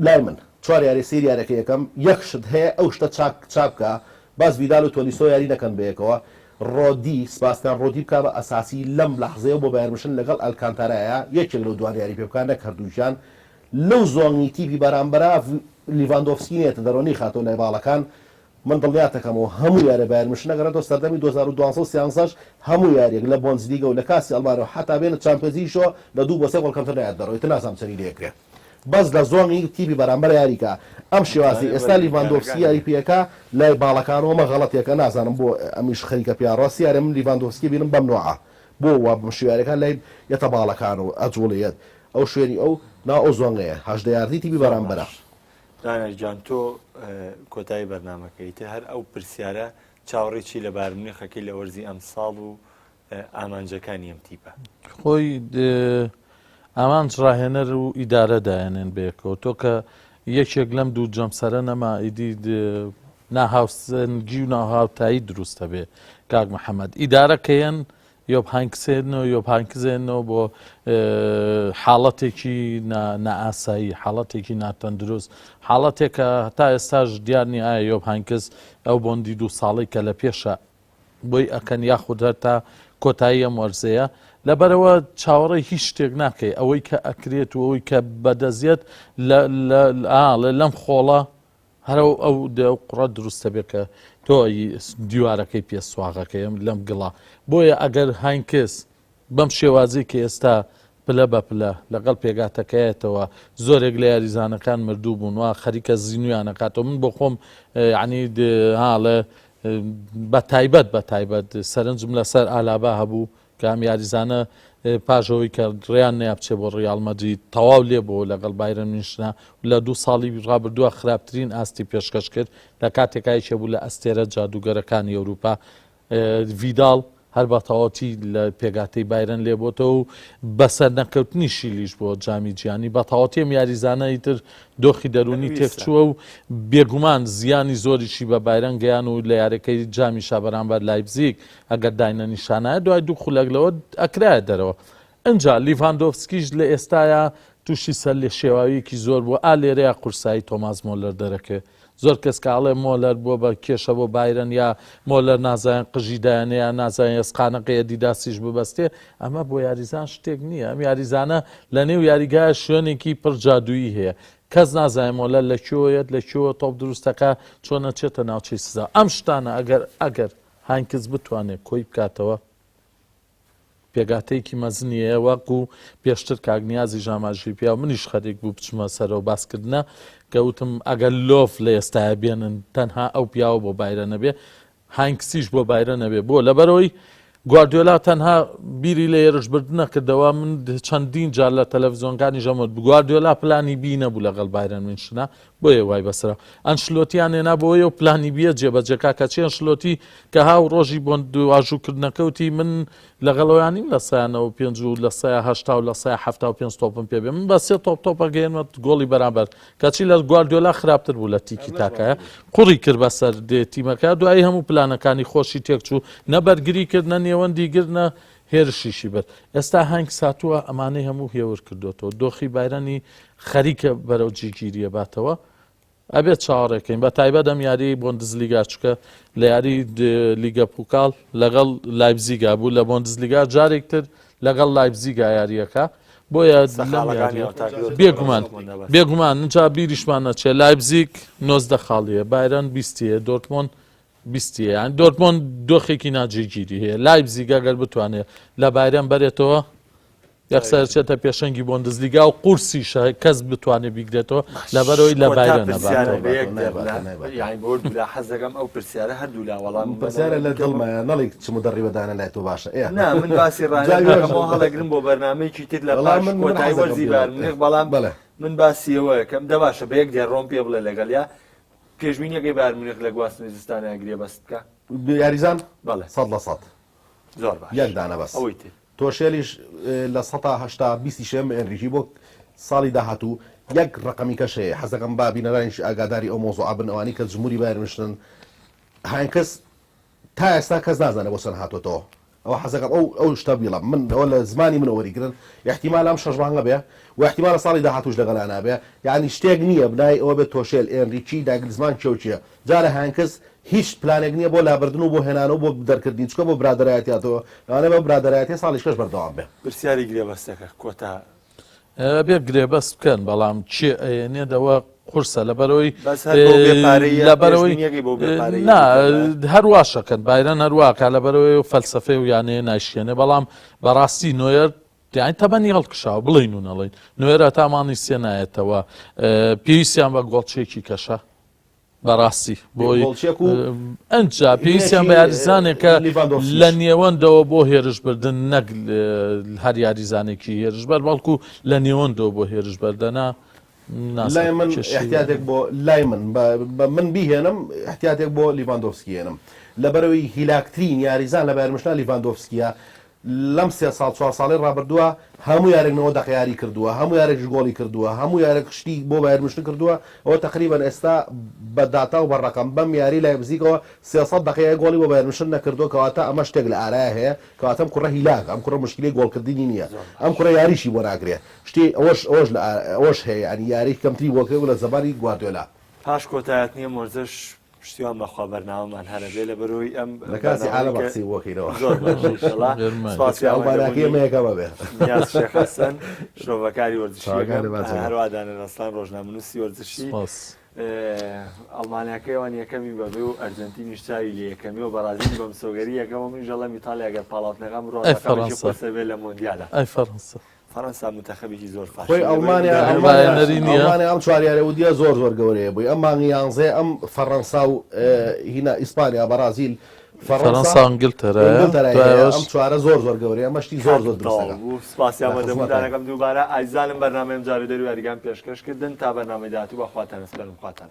لای من چوار یاری سری یارەکە یەکەم یەکشت هەیە ئەو شتە چاپکە باز ویدال و تۆلیسۆ یاری نەکەن بەیەکەوە ڕۆدی سپاسیان ڕۆدی بکە بە ئەساسی لەم لەحزەیە بۆ بایرمشن لەگەڵ ئەلکانتارایە یەکێک لەو دوان یاری پێ بکان نەک هەردووشیان لەو زۆنی تیپی بەرامبەرە لیڤاندۆفسکی نێتە دەرۆنی خاتۆ لای باڵەکان من دڵنیاتەکەمەوە هەموو یارە بایرمشن نەگەڕێتەوە سەردەمی 2012 هەموو یاریێک لە بۆنزلیگە و لە کاسی ئەڵمانەوە حتا بێنە چامپێزیشۆ لە دوو بۆ سێ گۆڵکەمتر نایەت دەڕۆیتە نازام چەنی لێکرێت بەس لە زۆنی تیپی بەرامبەر یاریکە ئەم شێوازی ئێستا لیڤاندۆفسکی یاری پێەکە لای باڵەکانەوەمە غەڵەتێکە نازانم بۆ ئەمیش خەریکە پیاڕاستی یارێ من لیڤاندۆفسکی بینم بەم نوعە بۆ وا بم شوارەکان لای یەتە باڵەکان و ئەجوڵێت ئەو شوێنی ئەو نا ئەو زۆنگەیە هەشدە یاردی تیپی بەرامبەرە دانەرجان تۆ کۆتایی بەرنامەکەیتە هەر ئەو پرسیارە چاوەڕێکی لە بارمنیخەکەی لە وەرزی ئەم ساڵ و ئامانجەکانی ئەم تیپە خۆی ئامانج ڕاهێنەر و ئیدارە دایەنێن بێکەوە تۆ کە یەکێک لەم دوو جەمسەرە نەما ئیدی ناهاوسەنگی و ناهاوتایی دروستە بێ کاک محەممەد ئیدارەکەیەن یۆب هەنگسێنەوە یۆب هەنگزێنەوە بۆ حاڵەتێکی نائاسایی حاڵەتێکی ناتەندروست حاڵەتێکە هەتا ئێستاش دیارنی ئایا یۆب هەنگز ئەو بۆندی دوو ساڵی کە لە پێشە بۆی ئەکەن یاخود هەتا کۆتایی ئەم وەرزەیە لەبەرەوە چاوەڕێی هیچ شتێک ناکەی ئەوەی کە ئەکرێت و ئەوەی کە بەدەزیێت لەم خۆڵە هەرە ئەو قوڕە دروستە بێت کە تۆ دیوارەکەی پێ سواغەکەیم لەم گڵا بۆیە ئەگەر هاینکەس بەم شێوازی کە ئێستا پلە بە پلە لەگەڵ پێگاتەکەیەتەوە زۆرێک لە یاریزانەکان مردوو بوون وا خەریکە زیینویانەکاتەوە من بۆ خۆم ینی بە تایبەت سەرنجم لەسەر ئالابا هەبوو کە ئەم یاریزانە پاژەوەی کە ڕێیان نەیە بچێ بۆ ڕیال مەدرید تەواو لێ بۆ لەگەڵ بایرن میونخ لە 2 ساڵی ڕابردووە خراپترین ئاستی پێشکەش کرد لە کاتێکایشە بوو لە ئەستێرە جادوگەرەکانی ئەوروپا ڤیداڵ هەر بە تەواوەتی لە پێگاتەی بایرن لێ بۆتەوە و بەسەر نەکەوتنی شیلیش بۆ جامی جیانی بە تەواوەتی ئەم یاریزانەی تر دۆخی دەرونی تێکچووە و بێگومان زیانی زۆریشی بە بایرن گەیان و لە یارەکەی جامیشا بەرامبەر لایپزیگ ئەگەر داینە نیشانایە دوای 2 خولەکلەوە ئەکرایە دەرەوە ئەجا لیڤاندۆفسکیش لە ئێستاە تووشی سەر لێ شێواویەکی زۆر بوو لێرەیە قورسایی تۆماس مۆلەر دەرەکە زۆر کەس کاڵێ مۆلەر بۆ بە کێشە بۆ بایرن یا مۆلەر نازانیان قژی دایانەیە نازانین ئێسقانەقەیە دیداسیش ببەستێ ئەمە بۆ یاریزان شتێک نییە ئەم یاریزانە لە نێو یاریگایە شوێنێکی پڕ جادویی هەیە کەس نازانێت مۆلەر لەکوێیەت لەکوێوە تۆپ دروستەکە چۆن نەچێتە ناوچەی سزا ئەم شتانە ئەگەر هاینکەس بتوانێت کۆی بکاتەوە پێگاتەیەکی مەزنیە وەکو پێشتر کاگنیازی ژاماژی پیا و منیش خەرێک بوو بچمە سەرەوە باسکردنە کەوتم ئەگەر لۆف لە ئێستاە بێنن تەنها ئەو پیاوە بۆ بایرە نەبێ هاینکسیش بۆ بایرە نەبێ بۆ لەبەرەوەی گواردیۆلا تەنها بیری لە ێرشبردن نەکردەوە من چەندین جار لە تەلەڤیزۆنەکانی ژەمت گواردیۆلا پلانی بی نەبوو لەگەڵ بایرن میونخ بۆیە وای بەسرا ئەنشلۆتیان هێنا بۆیە و پلانی بیە جێبەجێکا کەچی ئەنشلۆتی کە هاو ڕۆژی بۆ واژووکردنەکەوتی من لەگەڵەوەیانیم لە سایانەوە 5 و لە 180 و لە 175 تۆپم پێ بێ من بە 3 تۆپە گەێنمە گۆڵی بەرامبەر کەچی لە گواردیۆلا خراپتر بوو لە تیکی تاکایە قوڕی کرد بەسەر تیمەکە دوایی هەموو پلانەکانی خۆشی تێکچوو نەبەرگری کردنە نێوەندی گرنە هێرشیشی بێت ئێستا هەنگ ساتووە ئەمانەی هەموو هێور کردوێتەوە دۆخی بایرەنی خەریکە بەرەو جیگیریە باتەوە ئەبێت چاوەڕێکەین بە تایبەت ئەم یاری بۆندزلیگا چکە لە یاری لیگە پوکاڵ لەگەڵ لایپزیگا بوو لە بۆندزلیگا جارێکتر لەگەڵ لایپزیگا یاریەکە بۆیە بێگومان نجا بیریشمان نەچێ لایپزیگ 90 خاڵیە بایرن 20 دۆرتمۆند 20 یان دۆرتمۆند دۆخێکی ناجێگیری هەیە لایپزیگ ئەگەر بتوانێت لە بایرن بەرێتەوە یەکسەر چێتە پێشەنگی بۆندزلیگا و قورسیشە کەس بتوانێت بیگرێتەوە لەبەرەوەی لە بایرە نەبات حەزەکەم ئەو پرسیارە هەردوو لا وەڵام پرسیارە لە دڵمایە نەڵێ چ مدەڕی بەدانە لای تۆ باشە من باسی ڕانەکەمەوە هەڵەگرم بۆ بەرنامەیەکی تر لە پاش کۆتایی وەرزی بارمونیخ بەڵام من باسیەوەیە کەم دەباشە بە یەک دێ ڕۆم پێ بڵێ لەگەڵیا پێشبینیەکەی بارمونیخ لە گواستنی زستانە ئەگرێ بەست بکە یاریزان بەڵێ 100% زۆر باش یەک دانە بەس ئەوەی تر تۆشێلیش لە 180 شێم ئەنریژی بۆ ساڵی داهاتوو یەک ڕقمی کەشەیە حەزەکەم با بینەرانیش ئاگاداری ئەو مۆزوع بن ئەوانی کە جمهوری بایرن هاینکەس تا ئێستا کەس نازانێت بۆ سەر هاتوۆتەوە ئەو حەزەکەم ئەو شتە بیڵم من ئەوە لە زمانی من وەریگرن احتیمال ئەم 6 مانگە بێ و احتیمال ساڵی داهاتووش لەگەڵا نابێ یعنی شتێک نییە بنای ئەوە بێت تۆشێل ئێنریکی داگرزمان کێوچیە جارە هاینکەس هیچ پلانێک نییە بۆ لابردن و بۆ هێنانەوە بۆ دەرکردنی چکە بۆ برادایەتەوە ئەوانە بە برادایەتی ساڵی کەش بەردەوام بێ پرسیاری گرێبەستەکە کۆتا بێ گرێبەست بکەن بەڵام چێ ئەێنێدەوە قورسە لەبەرەوەی هەرواشەکەن بایرەن هەروواکە لەبەرەوەی فەلسەفەی و یانەیە ناشیێنێ بەڵام بەڕاستی نۆیەر یانی تەبەنی هەڵکشاوە بڵین و نەڵین نوێرە تامانی سێ نایەتەوە پێویستیان بە گۆڵچێکی کەشە بەڕاستی بۆی ئەنجا پێویستیان بە یاریزانێکە لە نێوەندەوە بۆ هێرش بردن نەک هەر یاریزانێکی هێرشبەر بەڵکو لە نێوەندەوە بۆ هێرش بەردەنا لای من احتیاتێک بۆ لای من بیهێنم احتیاتێک بۆ لیڤاندۆفسکی هێنم لەبەرەوەی هیلاکترین یاریزان لە بایرن لیڤاندۆفسکیە لەم 3 ساڵ 4 ساڵی ڕابردووە هەموو یارێکنەوە دەقیاری کردووە هەموو یارێکش گۆڵی کردووە هەموو یارێک شتی بۆ بایرن کردووە ئەوە تقریبان ئێستا بە داتا و بەڕقم بەم یاری لای بزیکەوە 300 دقیقە گۆڵی بۆ بایرن نەکردووە کەواتە ئەمە شتێک لە ئارایە هەیە کەواتەم کوڕە هیلاک ئەم کوڕە مشکلی گۆڵکردنی نییە ئەم کوڕە یاریشی بۆ ناگرێت شتی ئەوەش هەیە ینی یاری کەمتری بۆکرد لە زەبانی گواردیۆلا پاش کۆتایەت نییە مۆرزش شتیوان بەخوا بەرنامەمان هەرە بێ لە بەرۆی ئەم لەکاسی عالە بەقسی بۆکەینەوە بێ شێخەسەن شۆڤەکاری وەرزشیەکان هەروە دانەرەستان ڕۆژنامەنووسی وەرزشی ئەڵمانیەکەیوان یەکەمی بەبێ و ئەرجەنتینیش چاوی لە یەکەمی و بەرازیل بەم سۆگەری یەکەمە من ژەڵە میتالیا ئەگەر پاڵاتنەکەم ڕۆژەکەمەشی بێ لە مۆندیالە فەڕەنسا فەڕەنسا متەخەبێکی زۆر فاش خۆی ئەڵمانیا ئەم چواریارە ودیە زۆر گەورەیە بووی ئەم مانگی 11 ئەم فەڕەنسا و هینا ئیسپانیا بەرازیل فەڕەنسا ئەنگلتەرا ئەم چوارە زۆر زۆر گەورەیە ئەمەشتی زۆر زۆر دروستەکە. سپاسی ئەمەدەمدانەکەم دووبارە ئایزانم بەرنامەم جارێ دەری یاریگان پێشکەشکردن تا بەرنامەی داهاتوو بەخواتان سپێرم خواتان.